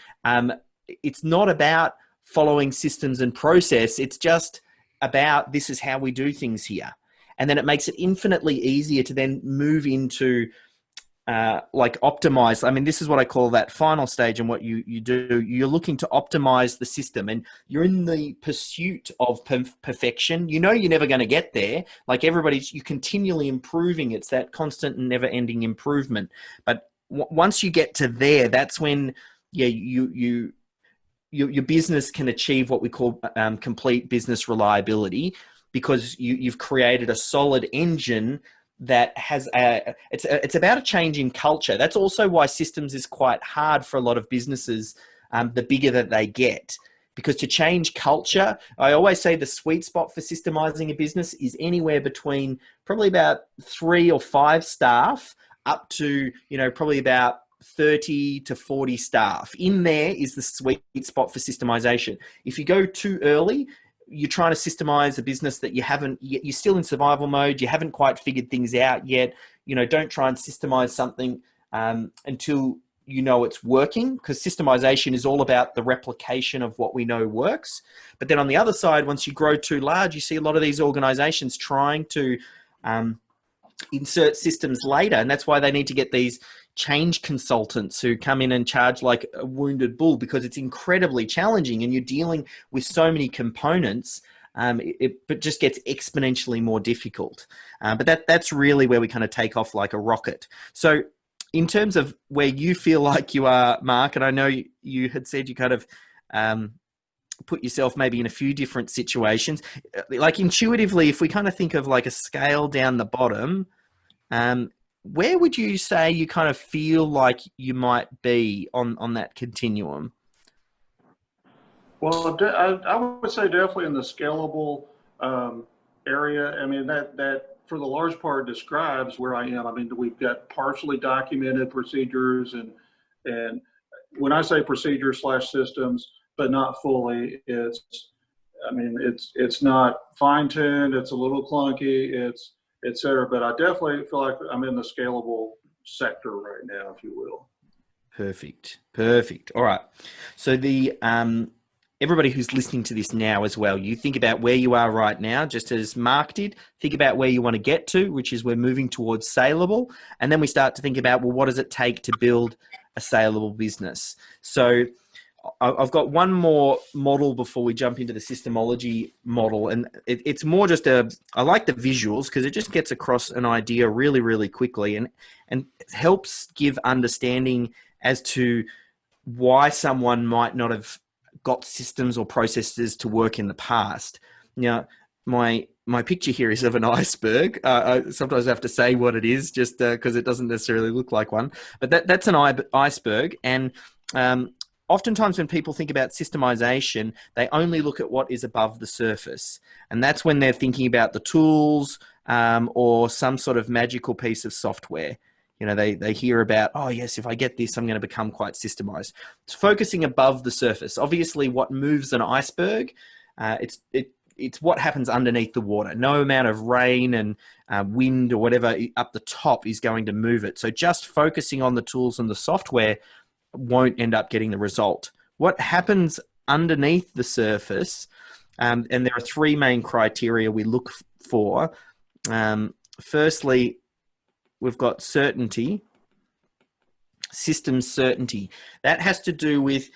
Speaker 2: it's not about following systems and process. It's just about, this is how we do things here. And then it makes it infinitely easier to then move into like optimize. I mean, this is what I call that final stage. And what you do, you're looking to optimize the system, and you're in the pursuit of perfection. You know, you're never going to get there. Like you're continually improving. It's that constant and never ending improvement. But once you get to there, that's when, your business can achieve what we call complete business reliability, because you've created a solid engine that has it's about a change in culture. That's also why systems is quite hard for a lot of businesses, the bigger that they get, because to change culture, I always say the sweet spot for systemizing a business is anywhere between probably about 3 or 5 staff up to, probably about 30 to 40 staff. In there is the sweet spot for systemization. If you go too early, you're trying to systemize a business that you're still in survival mode. You haven't quite figured things out yet. Don't try and systemize something until you know it's working, because systemization is all about the replication of what we know works. But then on the other side, once you grow too large, you see a lot of these organizations trying to insert systems later. And that's why they need to get these change consultants who come in and charge like a wounded bull, because it's incredibly challenging and you're dealing with so many components. It just gets exponentially more difficult. But that's really where we kind of take off like a rocket. So in terms of where you feel like you are, Mark, and I know you had said you kind of put yourself maybe in a few different situations, like intuitively, if we kind of think of like a scale down the bottom, where would you say you kind of feel like you might be on that continuum?
Speaker 3: Well, I would say definitely in the scalable area. I mean, that for the large part describes where I am. I mean, we've got partially documented procedures, and when I say procedures / systems, but not fully, it's not fine-tuned. It's a little clunky. et cetera. But I definitely feel like I'm in the scalable sector right now, if you will.
Speaker 2: Perfect. All right. So the everybody who's listening to this now as well, you think about where you are right now, just as Mark did. Think about where you want to get to, which is we're moving towards saleable. And then we start to think about, well, what does it take to build a saleable business? So I've got one more model before we jump into the Systemology model. And it's more just I like the visuals because it just gets across an idea really, really quickly and helps give understanding as to why someone might not have got systems or processes to work in the past. Now, my picture here is of an iceberg. I sometimes have to say what it is just because it doesn't necessarily look like one. But that's an iceberg. And oftentimes when people think about systemization, they only look at what is above the surface. And that's when they're thinking about the tools or some sort of magical piece of software. You know, they hear about, oh, yes, if I get this, I'm going to become quite systemized. It's focusing above the surface. Obviously, what moves an iceberg, it's what happens underneath the water. No amount of rain and wind or whatever up the top is going to move it. So just focusing on the tools and the software won't end up getting the result. What happens underneath the surface, and there are three main criteria we look for. Firstly, we've got certainty, system certainty. That has to do with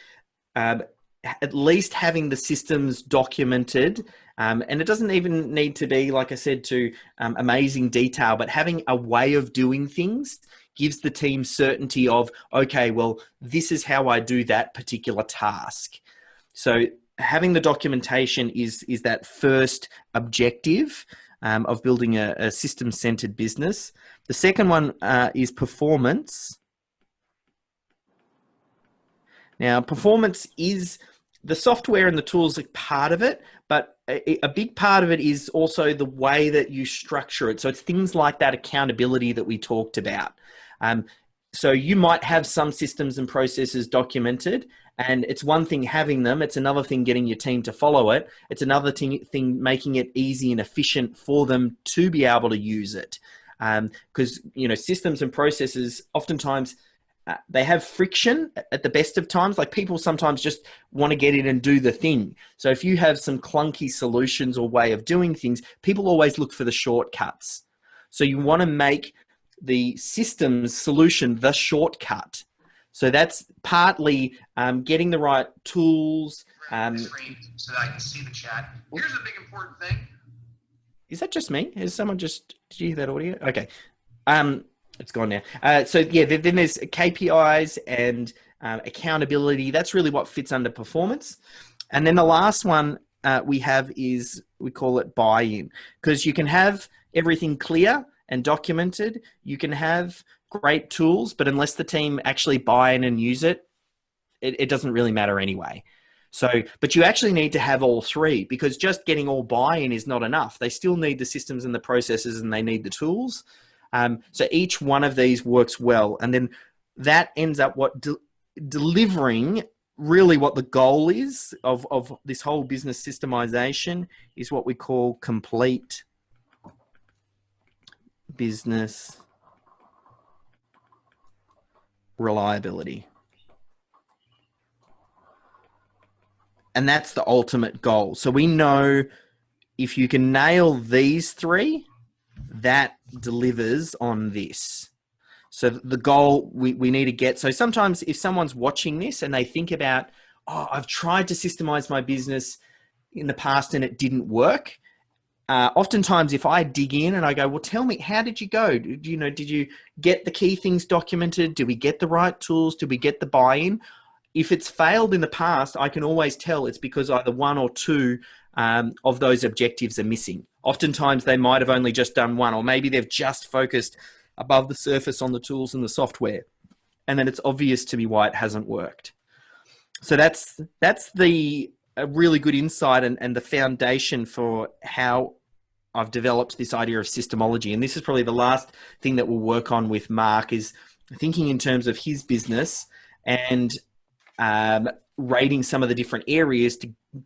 Speaker 2: at least having the systems documented. And it doesn't even need to be, like I said, to amazing detail, but having a way of doing things gives the team certainty of, okay, well, this is how I do that particular task. So having the documentation is that first objective of building a system-centered business. The second one is performance. Now, performance is the software and the tools are part of it, but a big part of it is also the way that you structure it. So it's things like that accountability that we talked about. So you might have some systems and processes documented, and it's one thing having them. It's another thing getting your team to follow it. It's another thing making it easy and efficient for them to be able to use it. Because, you know, systems and processes oftentimes they have friction at the best of times. Like people sometimes just want to get in and do the thing. So if you have some clunky solutions or way of doing things, people always look for the shortcuts. So you want to make the systems solution the shortcut. So that's partly getting the right tools.
Speaker 4: So that I can see the chat. Here's a big important thing.
Speaker 2: Is that just me? Is someone just, did you hear that audio? Okay. It's gone now. So yeah, then there's KPIs and accountability. That's really what fits under performance. And then the last one we have is, we call it buy-in, because you can have everything clear and documented. You can have great tools, but unless the team actually buy in and use it, it doesn't really matter anyway. So, but you actually need to have all three, because just getting all buy-in is not enough. They still need the systems and the processes, and they need the tools. So each one of these works well. And then that ends up delivering really what the goal is of this whole business systemization is what we call complete business reliability. And that's the ultimate goal. So we know if you can nail these three, that delivers on this. So the goal we need to get. So sometimes if someone's watching this and they think about, oh, I've tried to systemize my business in the past and it didn't work. Oftentimes if I dig in and I go, well, tell me, how did you go? Did you get the key things documented? Did we get the right tools? Did we get the buy-in? If it's failed in the past, I can always tell it's because either one or two of those objectives are missing. Oftentimes they might have only just done one, or maybe they've just focused above the surface on the tools and the software. And then it's obvious to me why it hasn't worked. So that's a really good insight and the foundation for how I've developed this idea of systemology. And this is probably the last thing that we'll work on with Mark, is thinking in terms of his business and rating some of the different areas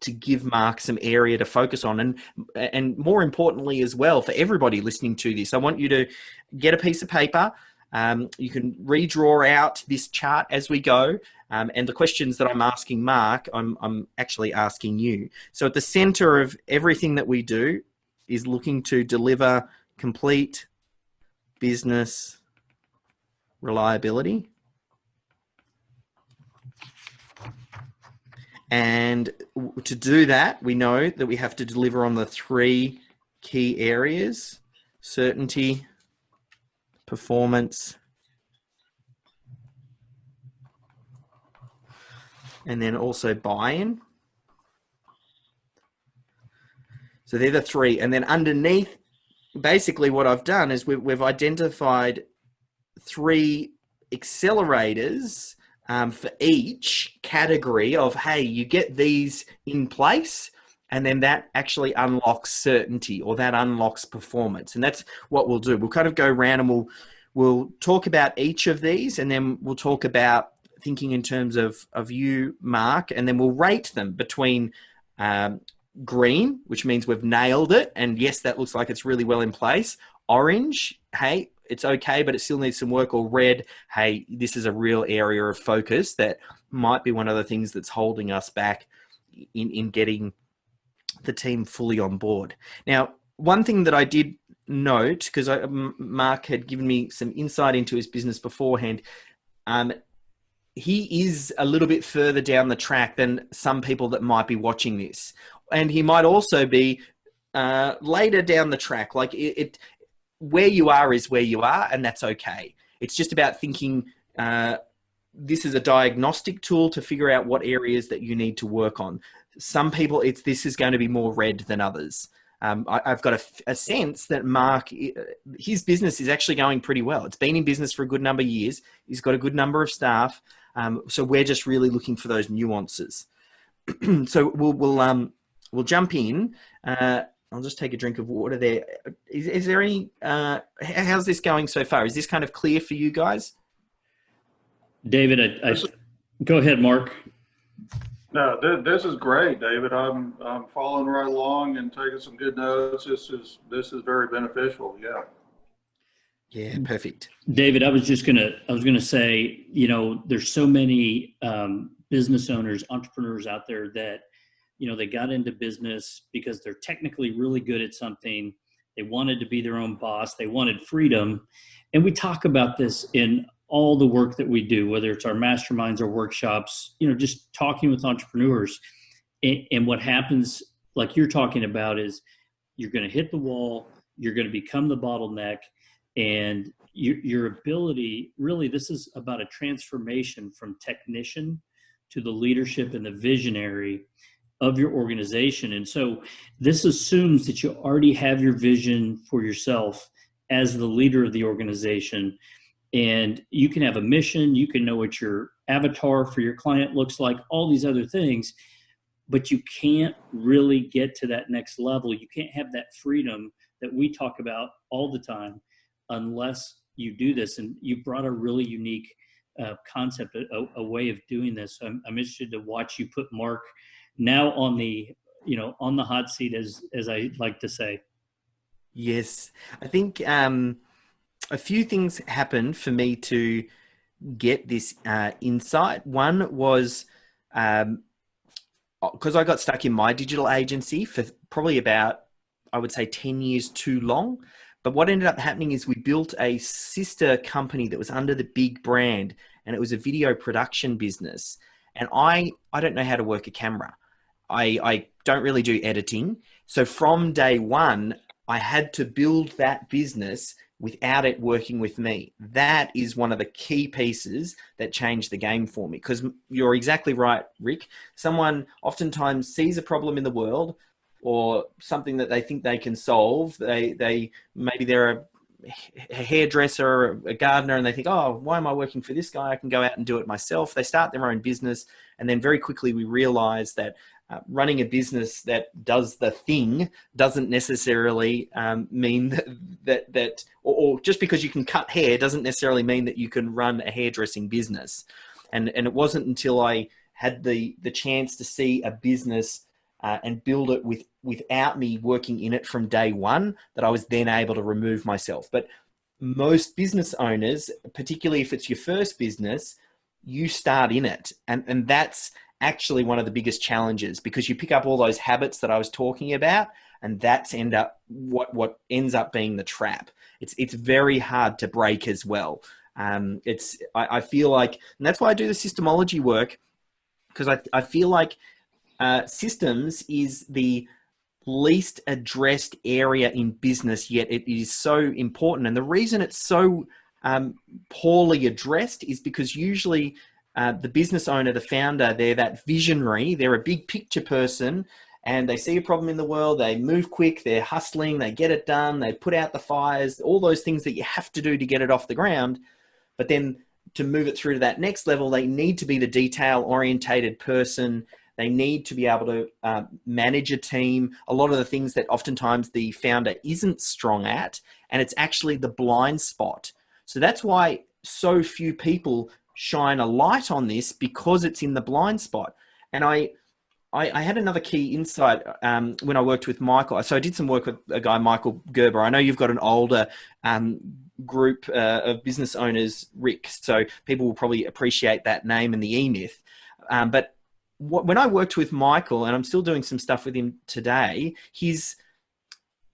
Speaker 2: to give Mark some area to focus on. And more importantly as well, for everybody listening to this, I want you to get a piece of paper. You can redraw out this chart as we go. And the questions that I'm asking Mark, I'm actually asking you. So at the center of everything that we do is looking to deliver complete business reliability. And to do that, we know that we have to deliver on the 3 key areas: certainty, performance, and then also buy-in. So they're the 3. And then underneath, basically what I've done is we've identified 3 accelerators for each category of, hey, you get these in place, and then that actually unlocks certainty, or that unlocks performance. And that's what we'll do. We'll kind of go around and we'll talk about each of these, and then we'll talk about thinking in terms of you, Mark, and then we'll rate them between green, which means we've nailed it, and yes, that looks like it's really well in place. Orange, hey, it's okay, but it still needs some work. Or red, hey, this is a real area of focus that might be one of the things that's holding us back in getting the team fully on board. Now, one thing that I did note, because Mark had given me some insight into his business beforehand, he is a little bit further down the track than some people that might be watching this. And he might also be later down the track. Like where you are is where you are, and that's okay. It's just about thinking this is a diagnostic tool to figure out what areas that you need to work on. Some people, this is going to be more red than others. I've got a sense that Mark, his business is actually going pretty well. It's been in business for a good number of years. He's got a good number of staff. So we're just really looking for those nuances. So we'll jump in. I'll just take a drink of water there. Is there any, how's this going so far? Is this kind of clear for you guys?
Speaker 1: David, go ahead, Mark.
Speaker 3: No, this is great, David. I'm following right along and taking some good notes. This is very beneficial. Yeah.
Speaker 2: Yeah, perfect.
Speaker 1: David, I was gonna say, there's so many business owners, entrepreneurs out there that, they got into business because they're technically really good at something. They wanted to be their own boss. They wanted freedom. And we talk about this in all the work that we do, whether it's our masterminds or workshops, just talking with entrepreneurs. And what happens, like you're talking about, is you're going to hit the wall, you're going to become the bottleneck, and your ability, really, this is about a transformation from technician to the leadership and the visionary of your organization. And so this assumes that you already have your vision for yourself as the leader of the organization. And you can have a mission, you can know what your avatar for your client looks like, all these other things, but you can't really get to that next level. You can't have that freedom that we talk about all the time unless you do this. And you brought a really unique concept, a way of doing this. So I'm interested to watch you put Mark now on the hot seat, as I like to say.
Speaker 2: Yes, I think a few things happened for me to get this insight. One was because I got stuck in my digital agency for probably about, I would say, 10 years too long. But what ended up happening is we built a sister company that was under the big brand, and it was a video production business. And I don't know how to work a camera. I don't really do editing. So from day one, I had to build that business without it working with me. That is one of the key pieces that changed the game for me, because you're exactly right, Rick. Someone oftentimes sees a problem in the world or something that they think they can solve. Maybe they're a hairdresser or a gardener, and they think, oh, why am I working for this guy? I can go out and do it myself. They start their own business, and then very quickly we realize that running a business that does the thing doesn't necessarily mean that or just because you can cut hair doesn't necessarily mean that you can run a hairdressing business. And it wasn't until I had the chance to see a business and build it without me working in it from day one, that I was then able to remove myself. But most business owners, particularly if it's your first business, you start in it. And that's actually one of the biggest challenges, because you pick up all those habits that I was talking about, and that's what ends up being the trap. It's very hard to break as well. I feel like, and that's why I do the systemology work, because I feel like systems is the least addressed area in business, yet it is so important. And the reason it's so poorly addressed is because usually the business owner, the founder, they're that visionary, they're a big picture person, and they see a problem in the world, they move quick, they're hustling, they get it done, they put out the fires, all those things that you have to do to get it off the ground. But then to move it through to that next level, they need to be the detail-orientated person. They need to be able to manage a team, a lot of the things that oftentimes the founder isn't strong at, and it's actually the blind spot. So that's why so few people shine a light on this, because it's in the blind spot. And I had another key insight when I worked with Michael. So I did some work with a guy, Michael Gerber. I know you've got an older group of business owners, Rick, so people will probably appreciate that name and the E-Myth. But when I worked with Michael, and I'm still doing some stuff with him today,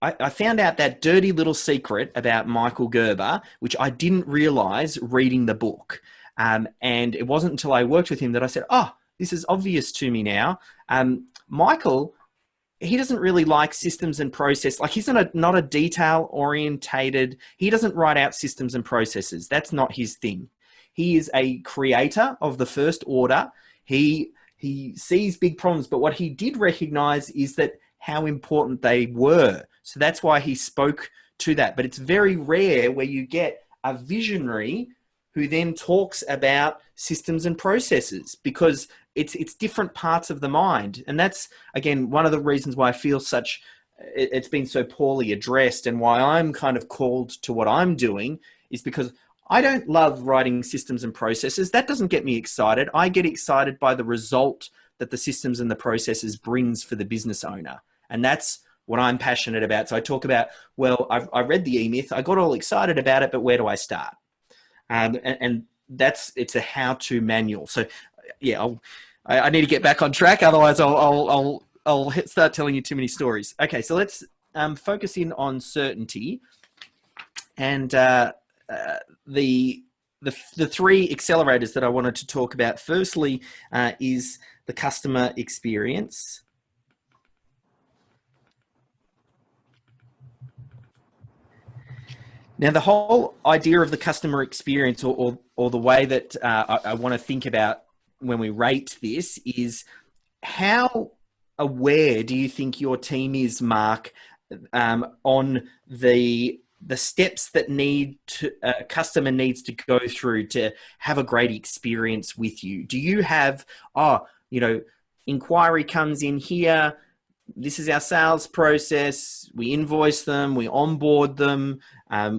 Speaker 2: I found out that dirty little secret about Michael Gerber, which I didn't realize reading the book. And it wasn't until I worked with him that I said, oh, this is obvious to me now. Michael, he doesn't really like systems and process. Like, he's not a detail orientated. He doesn't write out systems and processes. That's not his thing. He is a creator of the first order. He sees big problems, but what he did recognize is that how important they were. So that's why he spoke to that. But it's very rare where you get a visionary who then talks about systems and processes, because it's different parts of the mind. And that's, again, one of the reasons why I feel it's been so poorly addressed, and why I'm kind of called to what I'm doing, is because I don't love writing systems and processes. That doesn't get me excited. I get excited by the result that the systems and the processes brings for the business owner. And that's what I'm passionate about. So I talk about, well, I read the E-Myth, I got all excited about it, but where do I start? And it's a how-to manual. So yeah, I need to get back on track. Otherwise I'll start telling you too many stories. Okay. So let's focus in on certainty, and the three accelerators that I wanted to talk about. Firstly, is the customer experience. Now, the whole idea of the customer experience, or the way that I want to think about when we rate this, is how aware do you think your team is, Mark, on the steps that a customer needs to go through to have a great experience with you? Do you have, inquiry comes in here, this is our sales process, we invoice them, we onboard them,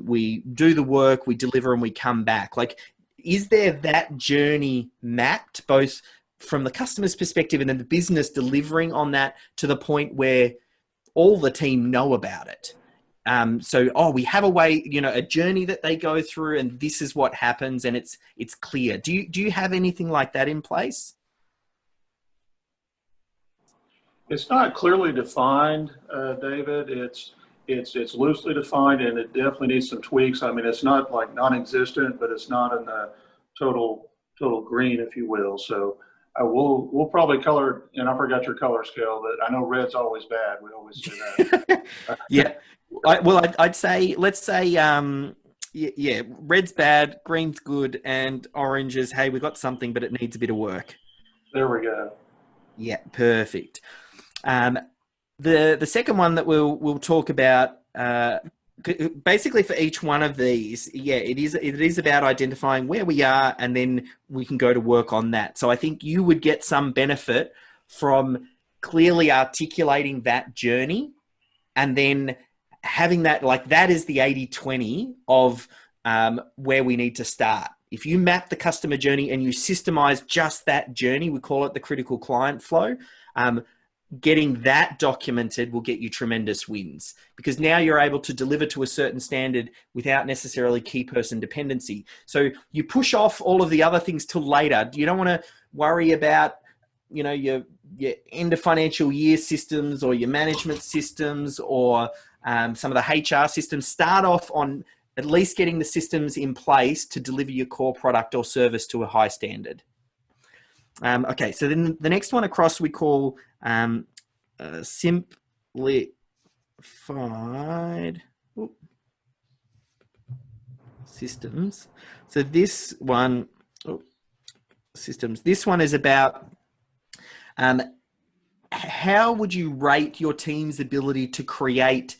Speaker 2: we do the work, we deliver, and we come back. Like, is there that journey mapped, both from the customer's perspective and then the business delivering on that, to the point where all the team know about it? We have a way, a journey that they go through, and this is what happens, and it's clear. Do you have anything like that in place?
Speaker 3: It's not clearly defined, David. It's loosely defined, and it definitely needs some tweaks. I mean, it's not like non-existent, but it's not in the total green, if you will. So we'll probably color, and I forgot your color scale, but I know red's always bad. We always say that.
Speaker 2: Yeah. I'd say, let's say, red's bad, green's good, and orange is, hey, we got something, but it needs a bit of work.
Speaker 3: There we go.
Speaker 2: Yeah, perfect. The second one that we'll talk about, basically for each one of these, it is about identifying where we are, and then we can go to work on that. So I think you would get some benefit from clearly articulating that journey, and then having that, like, that is the 80-20 of where we need to start. if you map the customer journey and you systemize just that journey, we call it the critical client flow, getting that documented will get you tremendous wins, because now you're able to deliver to a certain standard without necessarily key person dependency. So you push off all of the other things till later. You don't want to worry about, you know, your end of financial year systems or your management systems or some of the HR systems. Start off on at least getting the systems in place to deliver your core product or service to a high standard. Okay, so then the next one across we call simplified systems. So this one, systems. This one is about how would you rate your team's ability to create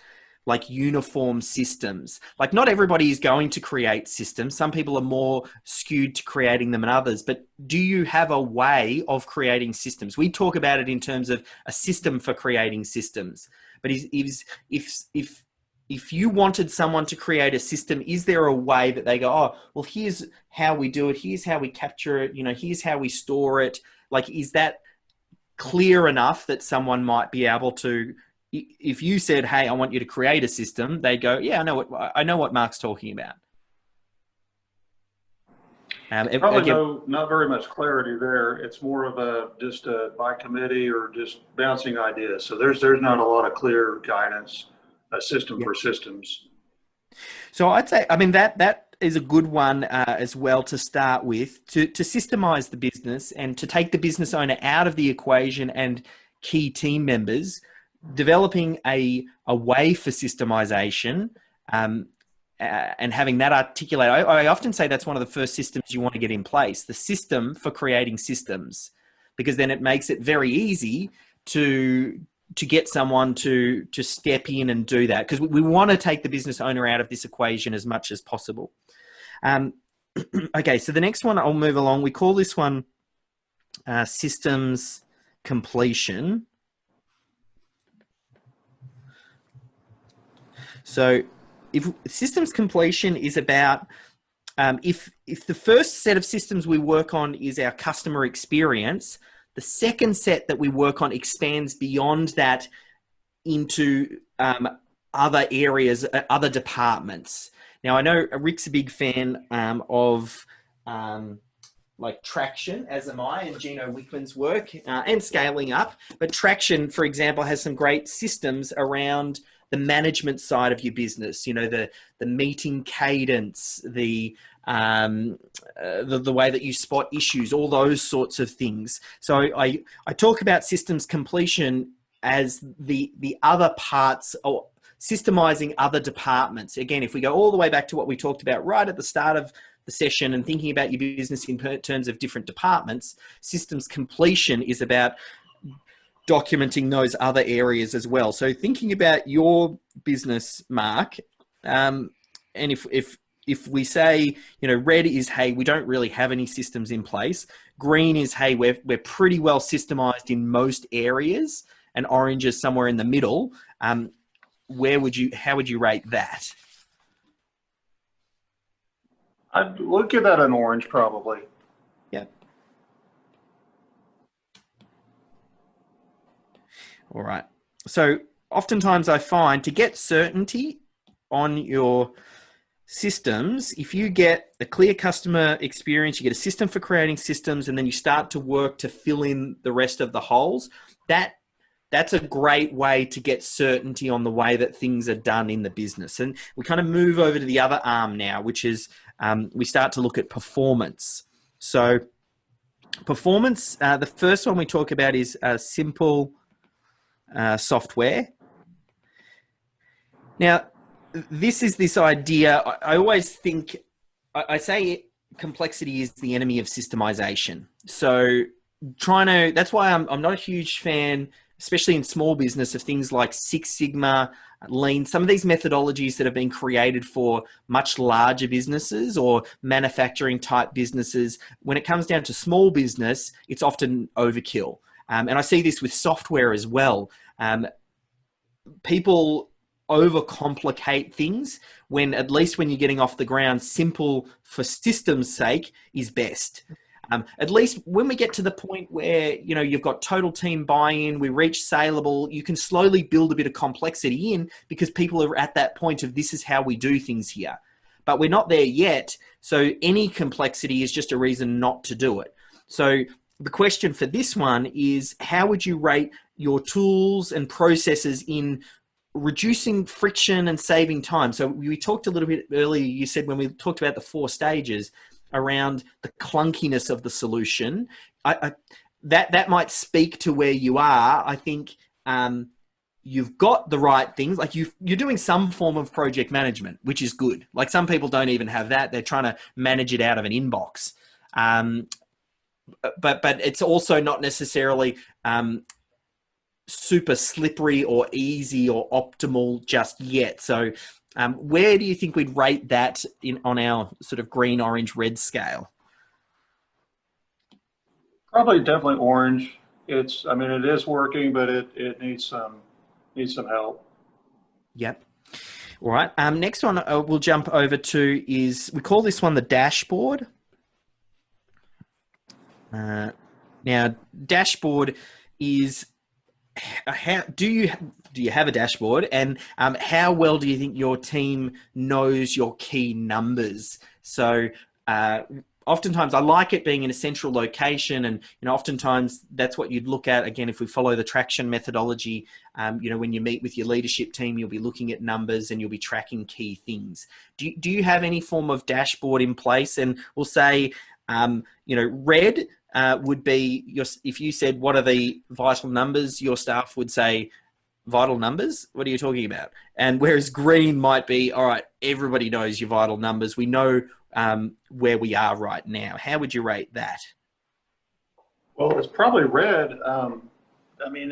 Speaker 2: like uniform systems? Like, not everybody is going to create systems. Some people are more skewed to creating them than others, but do you have a way of creating systems? We talk about it in terms of a system for creating systems, but if you wanted someone to create a system, is there a way that they go, oh, well, here's how we do it. Here's how we capture it. You know, here's how we store it. Like, is that clear enough that someone might be able to, if you said, hey, I want you to create a system, they'd go, yeah, I know what Mark's talking about.
Speaker 3: Probably not very much clarity there. It's more of just by committee or just bouncing ideas. So there's not a lot of clear guidance, a system for systems.
Speaker 2: So I'd say, I mean, that is a good one as well to start with, to systemize the business and to take the business owner out of the equation and key team members. Developing a way for systemization and having that articulate. I often say that's one of the first systems you want to get in place, the system for creating systems, because then it makes it very easy to get someone to step in and do that, because we want to take the business owner out of this equation as much as possible. Okay, so the next one I'll move along. We call this one systems completion. So if systems completion is about, if the first set of systems we work on is our customer experience, the second set that we work on expands beyond that into other areas, other departments. Now, I know Rick's a big fan of like traction, as am I, and Gino Wickman's work, and scaling up. But traction, for example, has some great systems around the management side of your business, you know, the meeting cadence, the way that you spot issues, all those sorts of things. So I talk about systems completion as the other parts, or systemizing other departments. Again, if we go all the way back to what we talked about right at the start of the session and thinking about your business in terms of different departments, systems completion is about documenting those other areas as well. So thinking about your business, Mark, and if we say, you know, red is, hey, we don't really have any systems in place. Green is, hey, we're pretty well systemized in most areas, and orange is somewhere in the middle. How would you rate that?
Speaker 3: We'll give that an orange, probably.
Speaker 2: Yeah. All right. So oftentimes I find to get certainty on your systems, if you get a clear customer experience, you get a system for creating systems, and then you start to work to fill in the rest of the holes, that's a great way to get certainty on the way that things are done in the business. And we kind of move over to the other arm now, which is we start to look at performance. So performance, the first one we talk about is simple software. Now, this is this idea. I always think, I say complexity is the enemy of systemization. So that's why I'm not a huge fan, especially in small business, of things like Six Sigma, Lean, some of these methodologies that have been created for much larger businesses or manufacturing type businesses. When it comes down to small business, it's often overkill. And I see this with software as well. People overcomplicate things, when at least when you're getting off the ground, simple for system's sake is best. At least when we get to the point where, you know, you've got total team buy-in, we reach Scalable, you can slowly build a bit of complexity in, because people are at that point of, this is how we do things here. But we're not there yet. So any complexity is just a reason not to do it. So the question for this one is, how would you rate your tools and processes in reducing friction and saving time? So we talked a little bit earlier, you said when we talked about the 4 stages around the clunkiness of the solution, that might speak to where you are. I think you've got the right things, like you're doing some form of project management, which is good. Like some people don't even have that. They're trying to manage it out of an inbox. But it's also not necessarily super slippery or easy or optimal just yet. So where do you think we'd rate that on our sort of green, orange, red scale?
Speaker 3: Probably definitely orange. I mean, it is working, but it needs some help.
Speaker 2: Yep. All right. Next one we'll jump over to is, we call this one the dashboard. Now, dashboard is, how do you have a dashboard, and how well do you think your team knows your key numbers? So oftentimes I like it being in a central location, and oftentimes that's what you'd look at. Again, if we follow the traction methodology, when you meet with your leadership team, you'll be looking at numbers and you'll be tracking key things. Do you have any form of dashboard in place? And we'll say, red would be if you said, what are the vital numbers, your staff would say, vital numbers? What are you talking about? And whereas green might be, all right, everybody knows your vital numbers. We know where we are right now. How would you rate that?
Speaker 3: Well, it's probably red. I mean,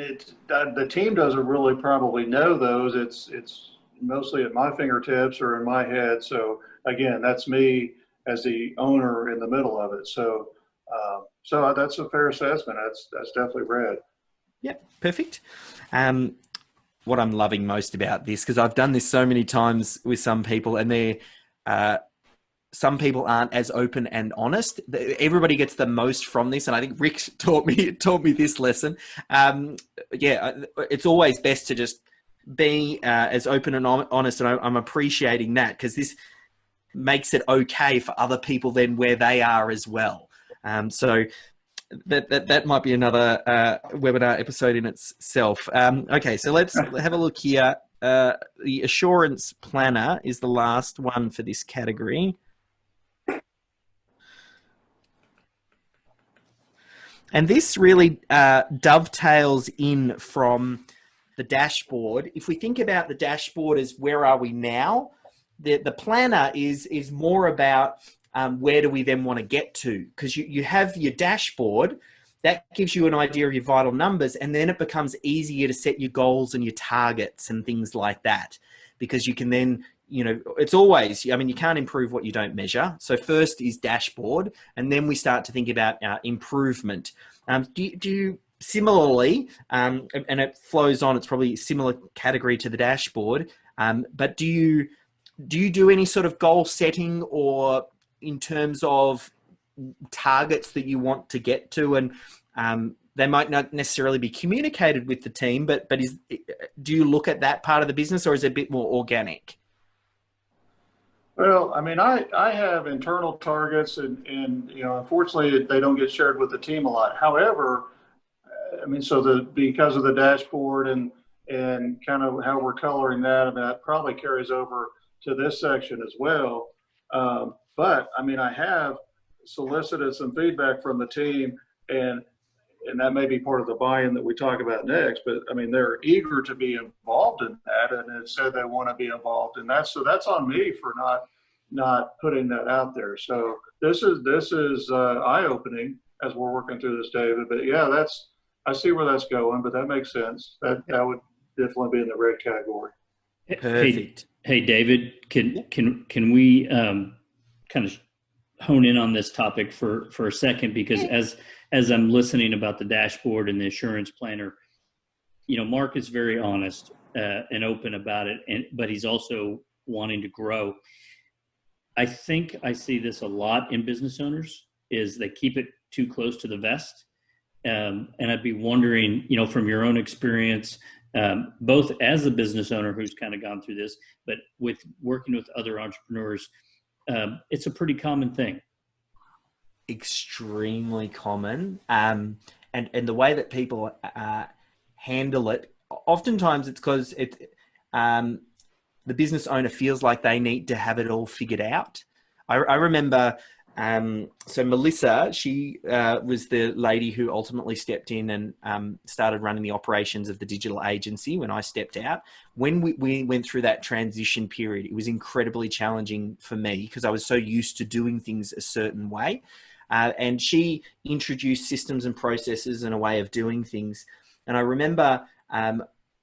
Speaker 3: the team doesn't really probably know those. It's mostly at my fingertips or in my head. So again, that's me as the owner in the middle of it. So that's a fair assessment. That's definitely red.
Speaker 2: Yep, perfect. What I'm loving most about this, because I've done this so many times with some people, and some people aren't as open and honest. Everybody gets the most from this, and I think Rick taught me this lesson. It's always best to just be as open and honest, and I'm appreciating that, because this makes it okay for other people then where they are as well. So that might be another webinar episode in itself. Okay, so let's have a look here. The assurance planner is the last one for this category. And this really dovetails in from the dashboard. If we think about the dashboard as where are we now, the planner is more about where do we then want to get to? Because you have your dashboard, that gives you an idea of your vital numbers, and then it becomes easier to set your goals and your targets and things like that. Because you can then, it's always, I mean, you can't improve what you don't measure. So first is dashboard, and then we start to think about improvement. Do you similarly, and it flows on, it's probably a similar category to the dashboard, but do you do any sort of goal setting, or in terms of targets that you want to get to, and they might not necessarily be communicated with the team, but do you look at that part of the business, or is it a bit more organic?
Speaker 3: Well, I mean, I have internal targets, and unfortunately they don't get shared with the team a lot. However, I mean, because of the dashboard and kind of how we're coloring that, I mean, that probably carries over to this section as well. But I mean, I have solicited some feedback from the team, and that may be part of the buy-in that we talk about next. But I mean, they're eager to be involved in that, and it said they want to be involved in that. So that's on me for not putting that out there. So this is eye-opening as we're working through this, David. But yeah, I see where that's going, but that makes sense. That would definitely be in the red category.
Speaker 2: Perfect.
Speaker 1: Hey David, can we kind of hone in on this topic for a second? Because as I'm listening about the dashboard and the assurance planner, Mark is very honest. and open about it, but he's also wanting to grow. I think I see this a lot in business owners, is they keep it too close to the vest. And I'd be wondering, from your own experience, both as a business owner who's kind of gone through this, but with working with other entrepreneurs, it's a pretty common thing.
Speaker 2: Extremely common. And the way that people handle it, oftentimes it's because the business owner feels like they need to have it all figured out. I remember, so Melissa, she was the lady who ultimately stepped in and started running the operations of the digital agency when I stepped out. When we went through that transition period, it was incredibly challenging for me because I was so used to doing things a certain way. And she introduced systems and processes and a way of doing things. And I remember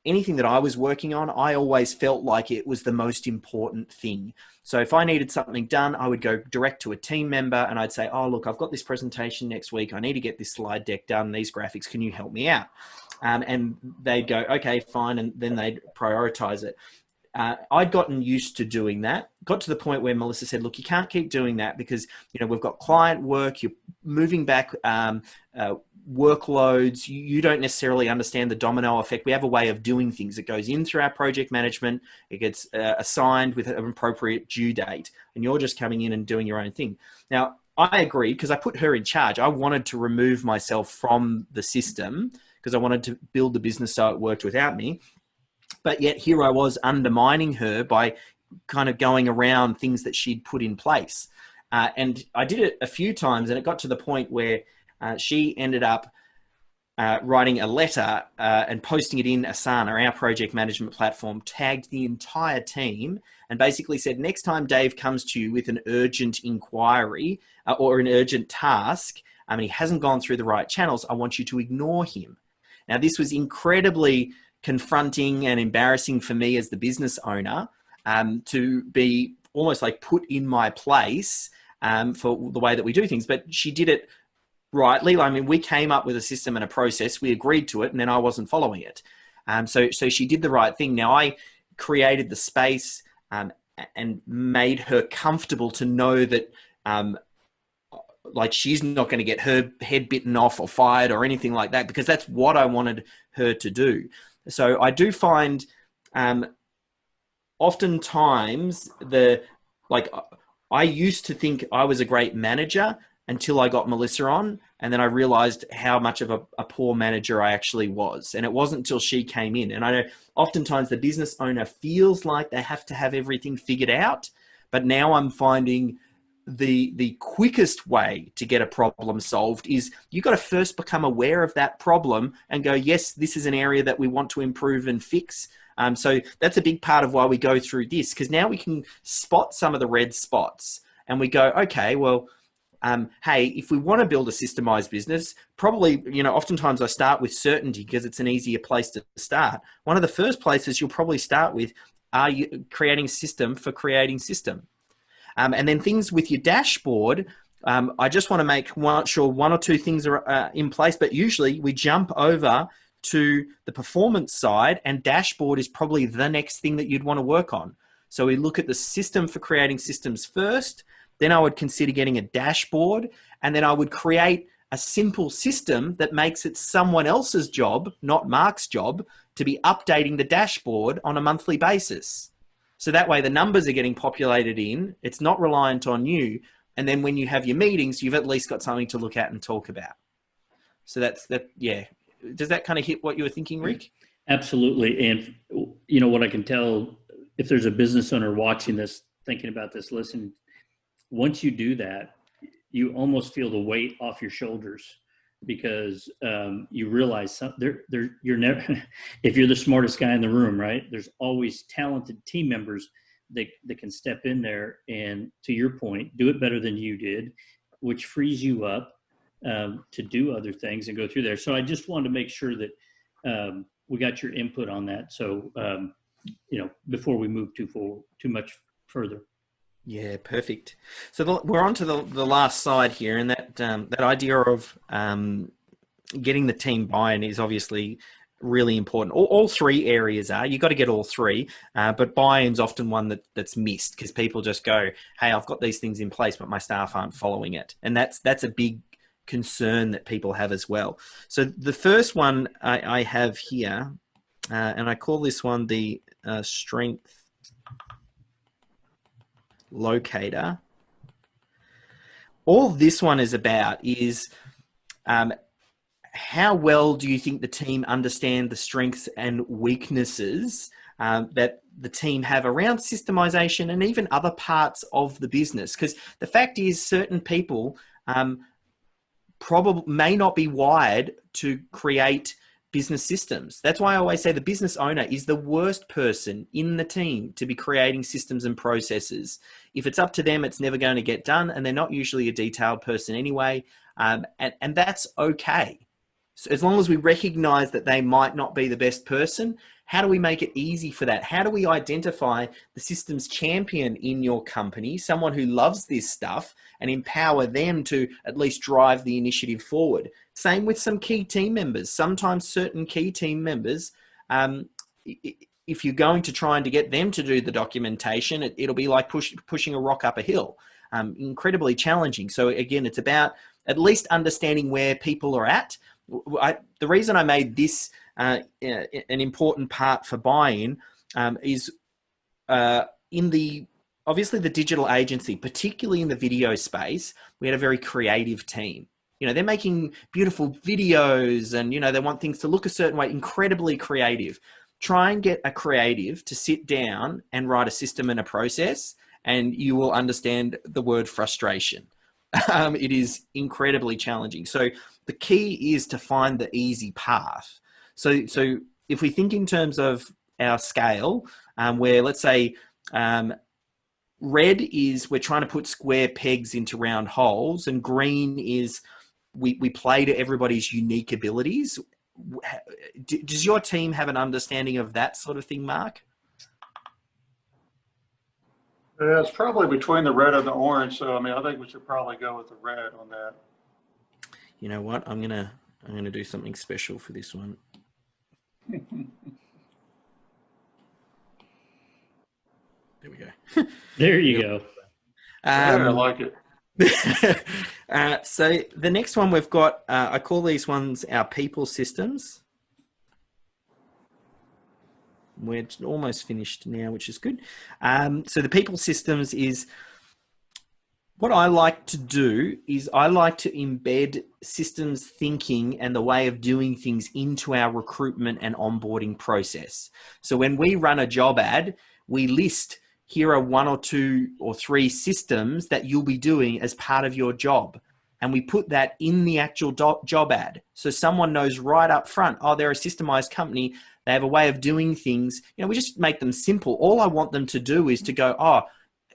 Speaker 2: anything that I was working on, I always felt like it was the most important thing. So if I needed something done, I would go direct to a team member and I'd say, oh, look, I've got this presentation next week. I need to get this slide deck done, these graphics. Can you help me out? And they'd go, okay, fine. And then they'd prioritize it. I'd gotten used to doing that, got to the point where Melissa said, look, you can't keep doing that because, we've got client work, you're moving back workloads, you don't necessarily understand the domino effect. We have a way of doing things. It goes in through our project management, it gets assigned with an appropriate due date, and you're just coming in and doing your own thing. Now, I agree because I put her in charge. I wanted to remove myself from the system because I wanted to build the business so it worked without me. But yet here I was undermining her by kind of going around things that she'd put in place. And I did it a few times, and it got to the point where she ended up writing a letter and posting it in Asana, our project management platform, tagged the entire team and basically said, next time Dave comes to you with an urgent inquiry or an urgent task, and he hasn't gone through the right channels, I want you to ignore him. Now, this was incredibly confronting and embarrassing for me as the business owner to be almost like put in my place for the way that we do things. But she did it rightly. I mean, we came up with a system and a process, we agreed to it, and then I wasn't following it. So she did the right thing. Now, I created the space and made her comfortable to know that like she's not going to get her head bitten off or fired or anything like that, because that's what I wanted her to do. So I do find oftentimes I used to think I was a great manager until I got Melissa on, and then I realized how much of a poor manager I actually was. And it wasn't until she came in. And I know oftentimes the business owner feels like they have to have everything figured out, but now I'm finding the quickest way to get a problem solved is you've got to first become aware of that problem and go, yes, this is an area that we want to improve and fix. So that's a big part of why we go through this, because now we can spot some of the red spots and we go, okay, well, hey, if we want to build a systemized business, probably, oftentimes I start with certainty because it's an easier place to start. One of the first places you'll probably start with, are you creating system for creating system? And then things with your dashboard, I just want to make sure one or two things are in place, but usually we jump over to the performance side, and dashboard is probably the next thing that you'd want to work on. So we look at the system for creating systems first, then I would consider getting a dashboard, and then I would create a simple system that makes it someone else's job, not Mark's job, to be updating the dashboard on a monthly basis. So that way the numbers are getting populated in, it's not reliant on you. And then when you have your meetings, you've at least got something to look at and talk about. So that's that. Yeah. Does that kind of hit what you were thinking, Rick?
Speaker 1: Absolutely. And what I can tell, if there's a business owner watching this, thinking about this, listen, once you do that, you almost feel the weight off your shoulders, because you realize you're never, if you're the smartest guy in the room, right? There's always talented team members that can step in there and, to your point, do it better than you did, which frees you up to do other things and go through there. So I just wanted to make sure that we got your input on that. So before we move too much further.
Speaker 2: Yeah, perfect. So we're on to the last side here, and that idea of getting the team buy-in is obviously really important. All three areas are, you got to get all three, but buy-in's often one that's missed because people just go, hey, I've got these things in place, but my staff aren't following it. And that's a big concern that people have as well. So the first one I have here, and I call this one the Strength Locator. All this one is about is how well do you think the team understand the strengths and weaknesses that the team have around systemization and even other parts of the business? Because the fact is, certain people probably may not be wired to create business systems. That's why I always say the business owner is the worst person in the team to be creating systems and processes. If it's up to them, it's never going to get done, and they're not usually a detailed person anyway, and that's okay. So as long as we recognize that they might not be the best person, how do we make it easy for that? How do we identify the systems champion in your company, someone who loves this stuff, and empower them to at least drive the initiative forward? Same with some key team members. Sometimes certain key team members, if you're going to try and to get them to do the documentation, it'll be like pushing a rock up a hill. Incredibly challenging. So again, it's about at least understanding where people are at. The reason I made this an important part for buy-in is obviously the digital agency, particularly in the video space, we had a very creative team. You know, they're making beautiful videos and, you know, they want things to look a certain way, incredibly creative. Try and get a creative to sit down and write a system and a process, and you will understand the word frustration. It is incredibly challenging. So the key is to find the easy path. So if we think in terms of our scale, where let's say red is we're trying to put square pegs into round holes, and green is we play to everybody's unique abilities. Does your team have an understanding of that sort of thing, Mark?
Speaker 3: Yeah, it's probably between the red and the orange. So I mean, I think we should probably go with the red on that.
Speaker 2: You know what? I'm gonna do something special for this one. There we go.
Speaker 1: There you go.
Speaker 3: Yeah, I like it.
Speaker 2: So the next one we've got, I call these ones our people systems. We're almost finished now, which is good. So the people systems is what I like to do is I like to embed systems thinking and the way of doing things into our recruitment and onboarding process. So when we run a job ad, we list here are 1 or 2 or 3 systems that you'll be doing as part of your job. And we put that in the actual job ad. So someone knows right up front, oh, they're a systemized company. They have a way of doing things. You know, we just make them simple. All I want them to do is to go, oh,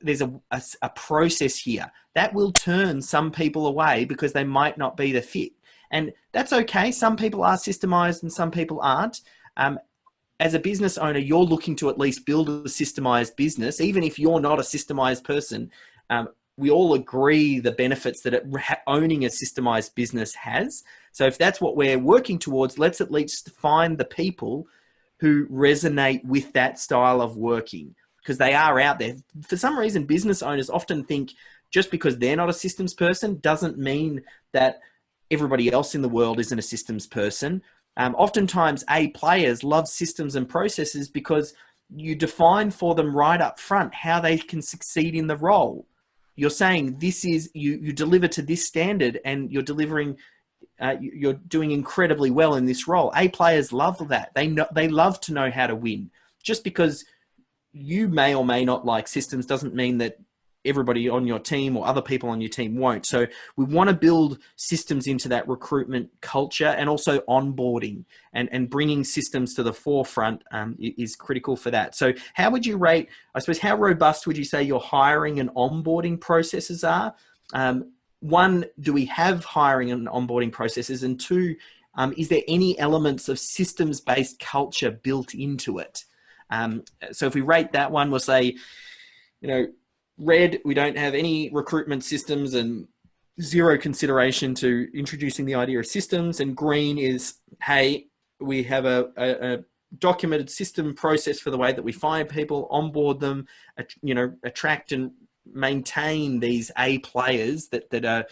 Speaker 2: there's a process here. That will turn some people away because they might not be the fit. And that's okay. Some people are systemized and some people aren't. As a business owner, you're looking to at least build a systemized business. Even if you're not a systemized person, we all agree the benefits that owning a systemized business has. So if that's what we're working towards, let's at least find the people who resonate with that style of working, because they are out there. For some reason, business owners often think just because they're not a systems person doesn't mean that everybody else in the world isn't a systems person. Oftentimes, players love systems and processes because you define for them right up front how they can succeed in the role. You're saying this is, you deliver to this standard and you're delivering, you're doing incredibly well in this role. Players love that. They love to know how to win. Just because you may or may not like systems doesn't mean that everybody on your team or other people on your team won't. So we want to build systems into that recruitment culture, and also onboarding and bringing systems to the forefront is critical for that. So how would you rate, I suppose, how robust would you say your hiring and onboarding processes are? 1, do we have hiring and onboarding processes? And 2, is there any elements of systems-based culture built into it? So if we rate that one, we'll say, you know, red, we don't have any recruitment systems and 0 consideration to introducing the idea of systems. And green is, hey, we have a documented system process for the way that we find people, onboard them, attract and maintain these A players that are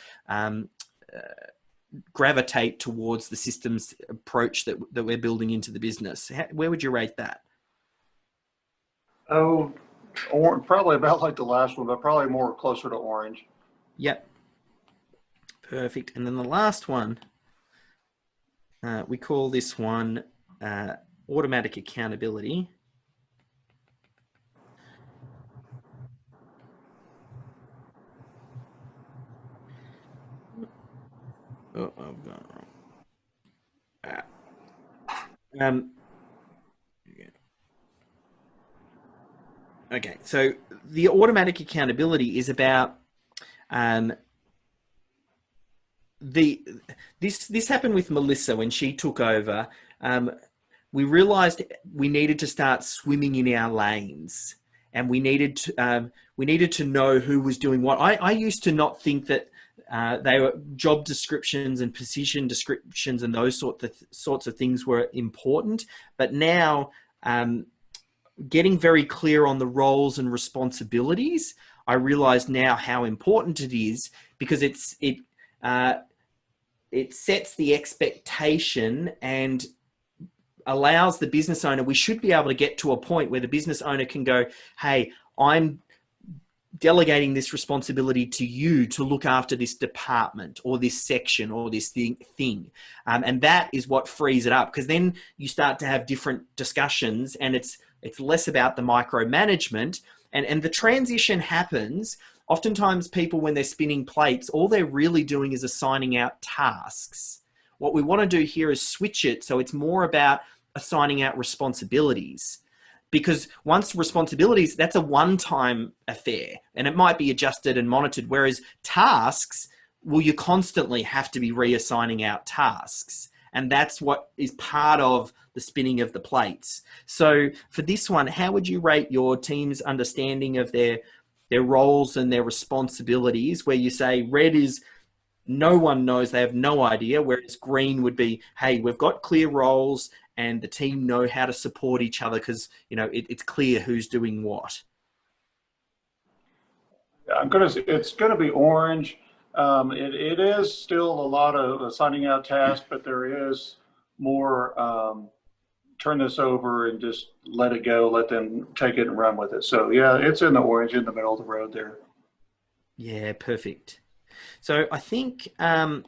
Speaker 2: gravitate towards the systems approach that we're building into the business. Where would you rate that?
Speaker 3: Oh, probably about like the last one, but probably more closer to orange.
Speaker 2: Yep. Perfect. And then the last one, we call this one automatic accountability. Oh, I've got it wrong. Okay, so the automatic accountability is about this happened with Melissa when she took over. We realized we needed to start swimming in our lanes, and we needed to know who was doing what. I used to not think that they were job descriptions and position descriptions and those sorts of things were important, but now getting very clear on the roles and responsibilities, I realize now how important it is, because it sets the expectation and allows the business owner. We should be able to get to a point where the business owner can go, hey, I'm delegating this responsibility to you to look after this department or this section or this thing. And that is what frees it up, because then you start to have different discussions, and it's less about the micromanagement, and the transition happens. Oftentimes people, when they're spinning plates, all they're really doing is assigning out tasks. What we want to do here is switch it so it's more about assigning out responsibilities. Because once responsibilities, that's a one-time affair, and it might be adjusted and monitored. Whereas tasks, well, you constantly have to be reassigning out tasks. And that's what is part of the spinning of the plates. So for this one, how would you rate your team's understanding of their roles and their responsibilities, where you say red is no one knows, they have no idea, whereas green would be, hey, we've got clear roles and the team know how to support each other because, it's clear who's doing what?
Speaker 3: It's gonna be orange. It is still a lot of assigning out tasks, but there is more turn this over and just let it go, let them take it and run with it. So yeah, it's in the orange, in the middle of the road there.
Speaker 2: Yeah, perfect. So I think, and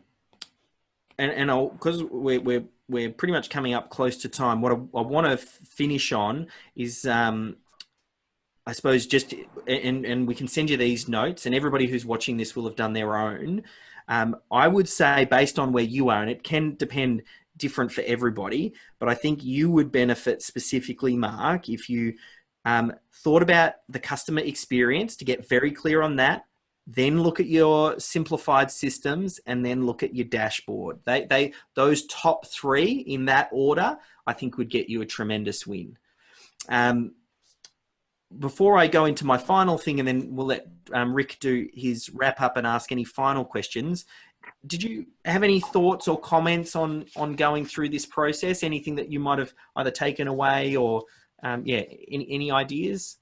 Speaker 2: because we're pretty much coming up close to time, what I want to finish on is, I suppose, just, and we can send you these notes, and everybody who's watching this will have done their own. I would say, based on where you are, and it can depend different for everybody, but I think you would benefit specifically, Mark, if you thought about the customer experience, to get very clear on that, then look at your simplified systems, and then look at your dashboard. Those top three in that order, I think would get you a tremendous win. Before I go into my final thing, and then we'll let Rick do his wrap up and ask any final questions, did you have any thoughts or comments on going through this process? Anything that you might have either taken away or, any ideas?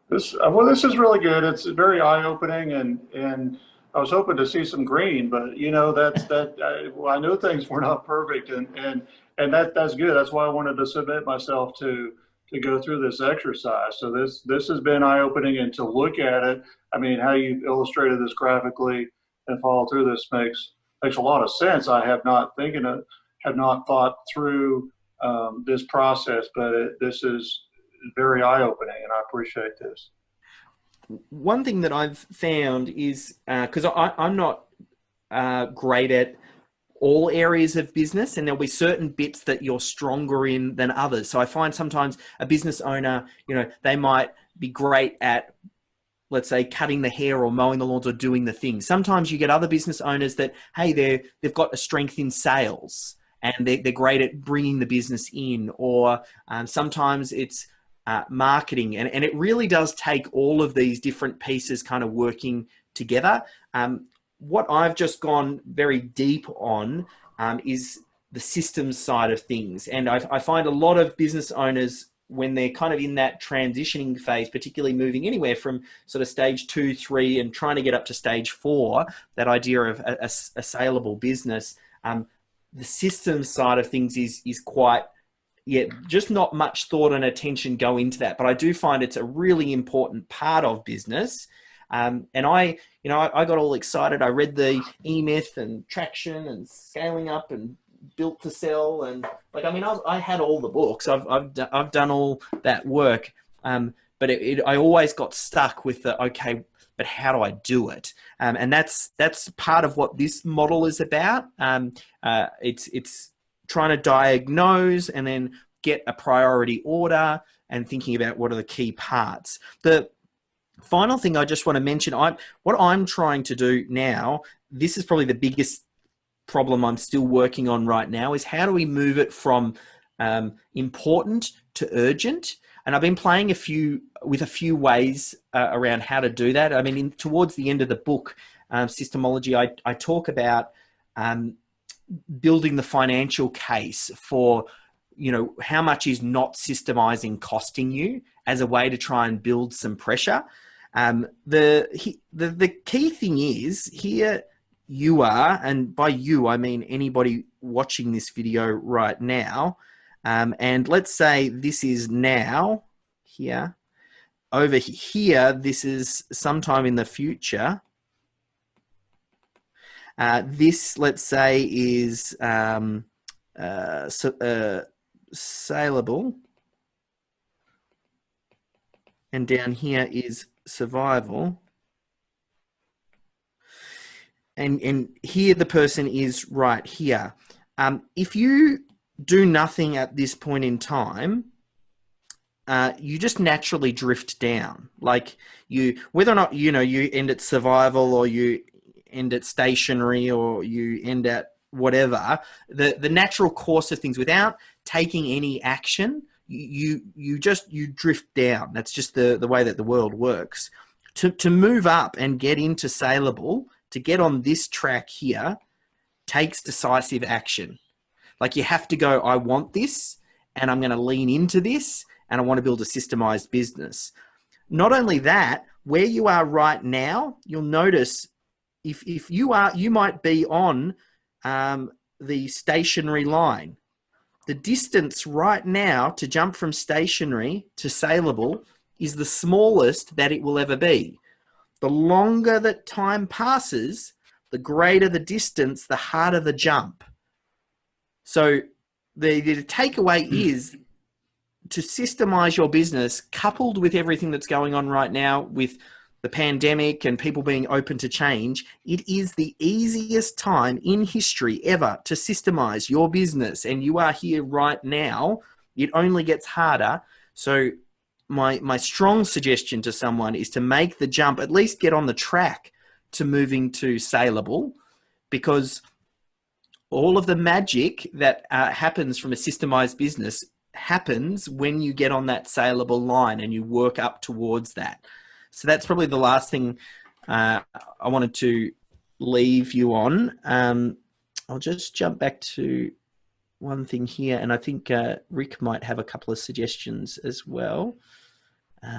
Speaker 3: This is really good. It's very eye-opening, and I was hoping to see some green, but I knew things were not perfect, and that's good. That's why I wanted to submit myself to go through this exercise. So this has been eye-opening, and to look at it, I mean, how you illustrated this graphically and follow through this makes a lot of sense. I have not thought through this process, but this is very eye-opening, and I appreciate this.
Speaker 2: One thing that I've found is, because I'm not great at all areas of business, and there'll be certain bits that you're stronger in than others. So I find sometimes a business owner, they might be great at, let's say, cutting the hair or mowing the lawns or doing the thing. Sometimes you get other business owners that, hey, they've got a strength in sales, and they're great at bringing the business in, or sometimes it's marketing. And it really does take all of these different pieces kind of working together. What I've just gone very deep on is the systems side of things. And I find a lot of business owners, when they're kind of in that transitioning phase, particularly moving anywhere from sort of stage 2, 3, and trying to get up to stage 4, that idea of a saleable business, the systems side of things is quite, just not much thought and attention go into that. But I do find it's a really important part of business. And I got all excited. I read the E-Myth and Traction and Scaling Up and Built to Sell, and I had all the books. I've done all that work, but I always got stuck with the okay, but how do I do it? And that's part of what this model is about. It's trying to diagnose and then get a priority order and thinking about what are the key parts. The final thing I just want to mention, what I'm trying to do now, this is probably the biggest problem I'm still working on right now, is how do we move it from important to urgent? And I've been playing with a few ways around how to do that. I mean, towards the end of the book, Systemology, I talk about building the financial case for, how much is not systemizing costing you, as a way to try and build some pressure. The key thing is here, you are, and by you I mean anybody watching this video right now, and let's say this is now here. Over here, this is sometime in the future. This, let's say, is saleable, and down here is survival. And here the person is right here. If you do nothing at this point in time, you just naturally drift down. Like whether or not, you end at survival, or you end at stationary, or you end at whatever, the natural course of things, without taking any action, you drift down. That's just the way that the world works. To move up and get into saleable, to get on this track here, takes decisive action. Like, you have to go, I want this, and I'm going to lean into this, and I want to build a systemized business. Not only that, where you are right now, you'll notice if you might be on the stationary line. The distance right now to jump from stationary to saleable is the smallest that it will ever be. The longer that time passes, the greater the distance, the harder the jump. So the takeaway is to systemize your business, coupled with everything that's going on right now with the pandemic and people being open to change. It is the easiest time in history ever to systemize your business, and you are here right now. It only gets harder. So my strong suggestion to someone is to make the jump, at least get on the track to moving to saleable, because all of the magic that happens from a systemized business happens when you get on that saleable line and you work up towards that. So that's probably the last thing I wanted to leave you on. I'll just jump back to one thing here, and I think Rick might have a couple of suggestions as well.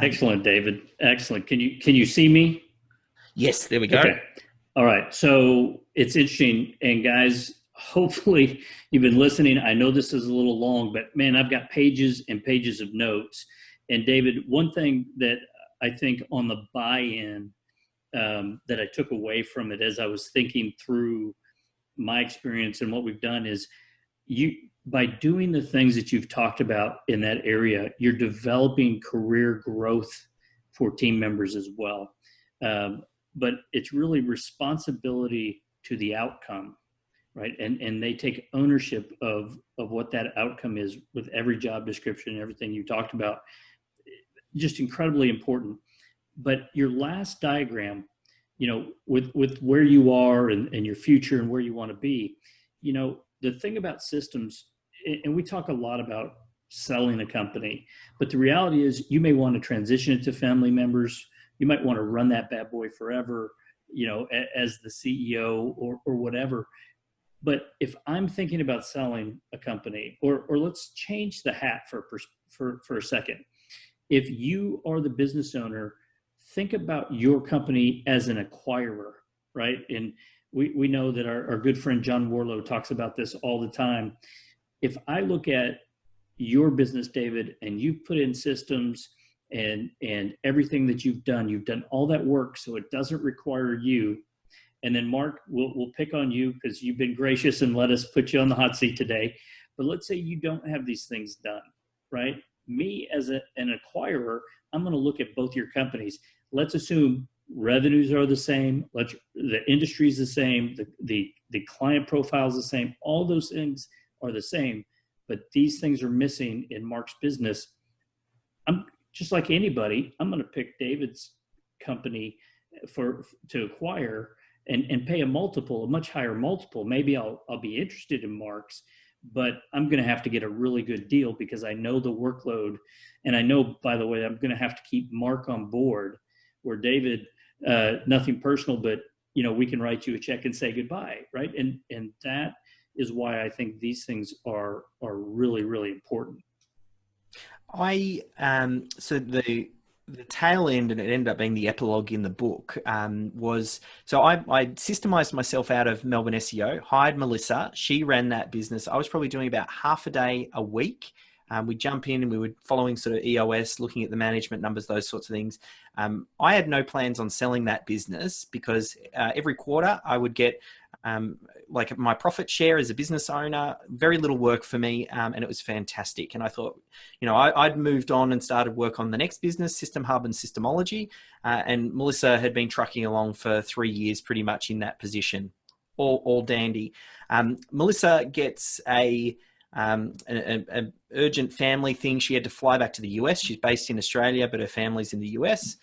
Speaker 1: Excellent, David. Excellent. Can you see me?
Speaker 2: Yes, there we go.
Speaker 1: Okay. All right. So it's interesting. And guys, hopefully you've been listening. I know this is a little long, but man, I've got pages and pages of notes. And David, one thing that I think on the buy-in that I took away from it as I was thinking through my experience and what we've done is, by doing the things that you've talked about in that area, you're developing career growth for team members as well. But it's really responsibility to the outcome, right? And they take ownership of what that outcome is with every job description and everything you talked about. Just incredibly important. But your last diagram, with where you are and your future and where you want to be, the thing about systems, and we talk a lot about selling a company, but the reality is you may want to transition it to family members. You might want to run that bad boy forever, as the CEO or whatever. But if I'm thinking about selling a company, or let's change the hat for a second. If you are the business owner, think about your company as an acquirer, right? And we know that our good friend John Warlow talks about this all the time. If I look at your business, David, and you've put in systems and everything that you've done all that work so it doesn't require you. And then Mark, we'll pick on you because you've been gracious and let us put you on the hot seat today. But let's say you don't have these things done, right? Me as an acquirer, I'm going to look at both your companies. Let's assume revenues are the same, the industry is the same, the client profile is the same. All those things are the same, but these things are missing in Mark's business. I'm just like anybody. I'm going to pick David's company to acquire and pay a much higher multiple. Maybe I'll be interested in Mark's, but I'm going to have to get a really good deal because I know the workload. And I know, by the way, I'm going to have to keep Mark on board, where David, nothing personal, but we can write you a check and say goodbye. Right. And that is why I think these things are really, really important.
Speaker 2: So the tail end, and it ended up being the epilogue in the book, was, so I systemized myself out of Melbourne SEO, hired Melissa. She ran that business. I was probably doing about half a day a week. We'd jump in and we were following sort of EOS, looking at the management numbers, those sorts of things. I had no plans on selling that business because every quarter I would get like my profit share as a business owner, very little work for me, and it was fantastic. And I thought, I'd moved on and started work on the next business, System Hub and Systemology, and Melissa had been trucking along for 3 years pretty much in that position, all dandy. Melissa gets an urgent family thing. She had to fly back to the US. She's based in Australia, but her family's in the US.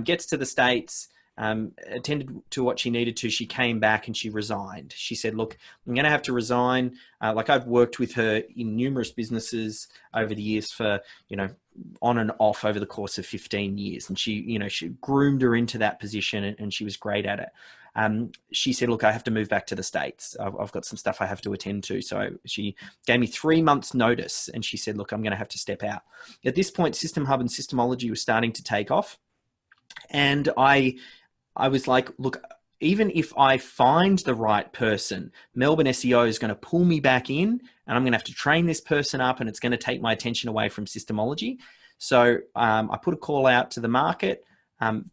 Speaker 2: Gets to the States, attended to what she needed to. She came back and she resigned. She said, look, I'm going to have to resign. Like, I've worked with her in numerous businesses over the years for, on and off over the course of 15 years. And she groomed her into that position and she was great at it. She said, look, I have to move back to the States. I've got some stuff I have to attend to. So she gave me 3 months notice and she said, look, I'm going to have to step out. At this point, System Hub and Systemology was starting to take off. And I was like, look, even if I find the right person, Melbourne SEO is going to pull me back in and I'm going to have to train this person up and it's going to take my attention away from Systemology. So I put a call out to the market,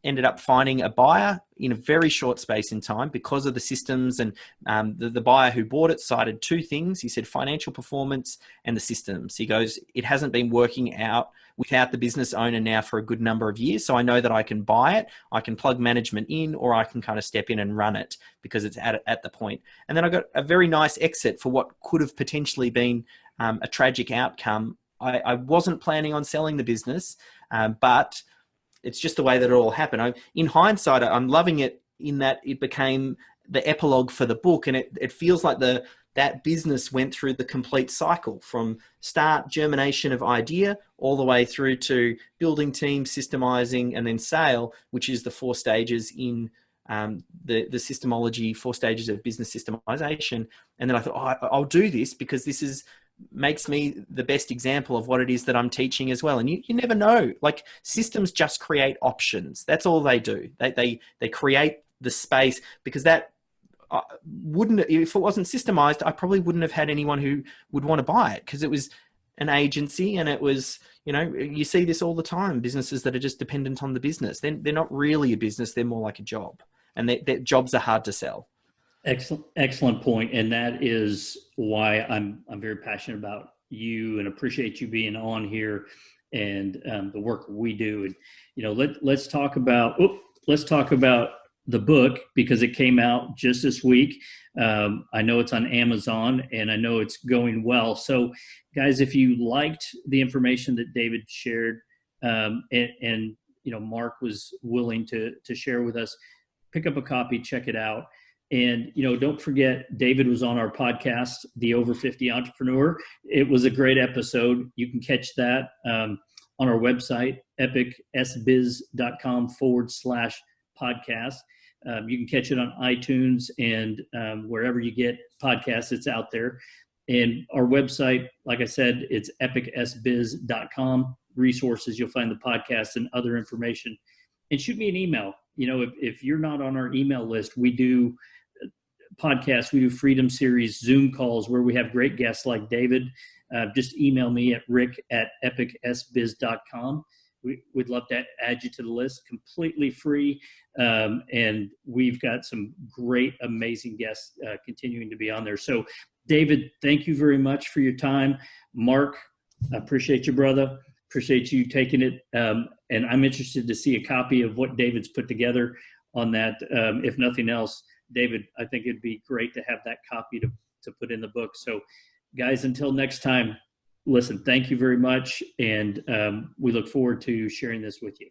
Speaker 2: ended up finding a buyer in a very short space in time because of the systems, and the buyer who bought it cited 2 things. He said financial performance and the systems. He goes, it hasn't been working out without the business owner now for a good number of years. So I know that I can buy it, I can plug management in, or I can kind of step in and run it because it's at the point. And then I got a very nice exit for what could have potentially been a tragic outcome. I wasn't planning on selling the business, but it's just the way that it all happened. In hindsight, I'm loving it in that it became the epilogue for the book, and it feels like that business went through the complete cycle from start, germination of idea, all the way through to building team, systemizing, and then sale, which is the 4 stages in the Systemology, 4 stages of business systemization. And then I thought, I'll do this because this makes me the best example of what it is that I'm teaching as well. And you never know, like, systems just create options. That's all they do. They create the space, because that if it wasn't systemized, I probably wouldn't have had anyone who would want to buy it, because it was an agency and it was, you see this all the time, businesses that are just dependent on the business. They're not really a business. They're more like a job, and their jobs are hard to sell.
Speaker 1: Excellent point. And that is why I'm very passionate about you and appreciate you being on here and the work we do. And, let's talk about the book, because it came out just this week. I know it's on Amazon and I know it's going well. So guys, if you liked the information that David shared, and Mark was willing to share with us, pick up a copy, check it out. And, don't forget, David was on our podcast, The Over 50 Entrepreneur. It was a great episode. You can catch that on our website, epicsbiz.com/podcast. You can catch it on iTunes and wherever you get podcasts, it's out there. And our website, like I said, it's epicsbiz.com. Resources, you'll find the podcast and other information. And shoot me an email. You know, if you're not on our email list, we do podcasts, we do Freedom Series Zoom calls where we have great guests like David. Just email me at rick@epicsbiz.com. We'd love to add you to the list, completely free. And we've got some great, amazing guests continuing to be on there. So, David, thank you very much for your time. Mark, I appreciate you, brother. Appreciate you taking it. And I'm interested to see a copy of what David's put together on that. If nothing else, David, I think it'd be great to have that copy to put in the book. So, guys, until next time, listen, thank you very much. And we look forward to sharing this with you.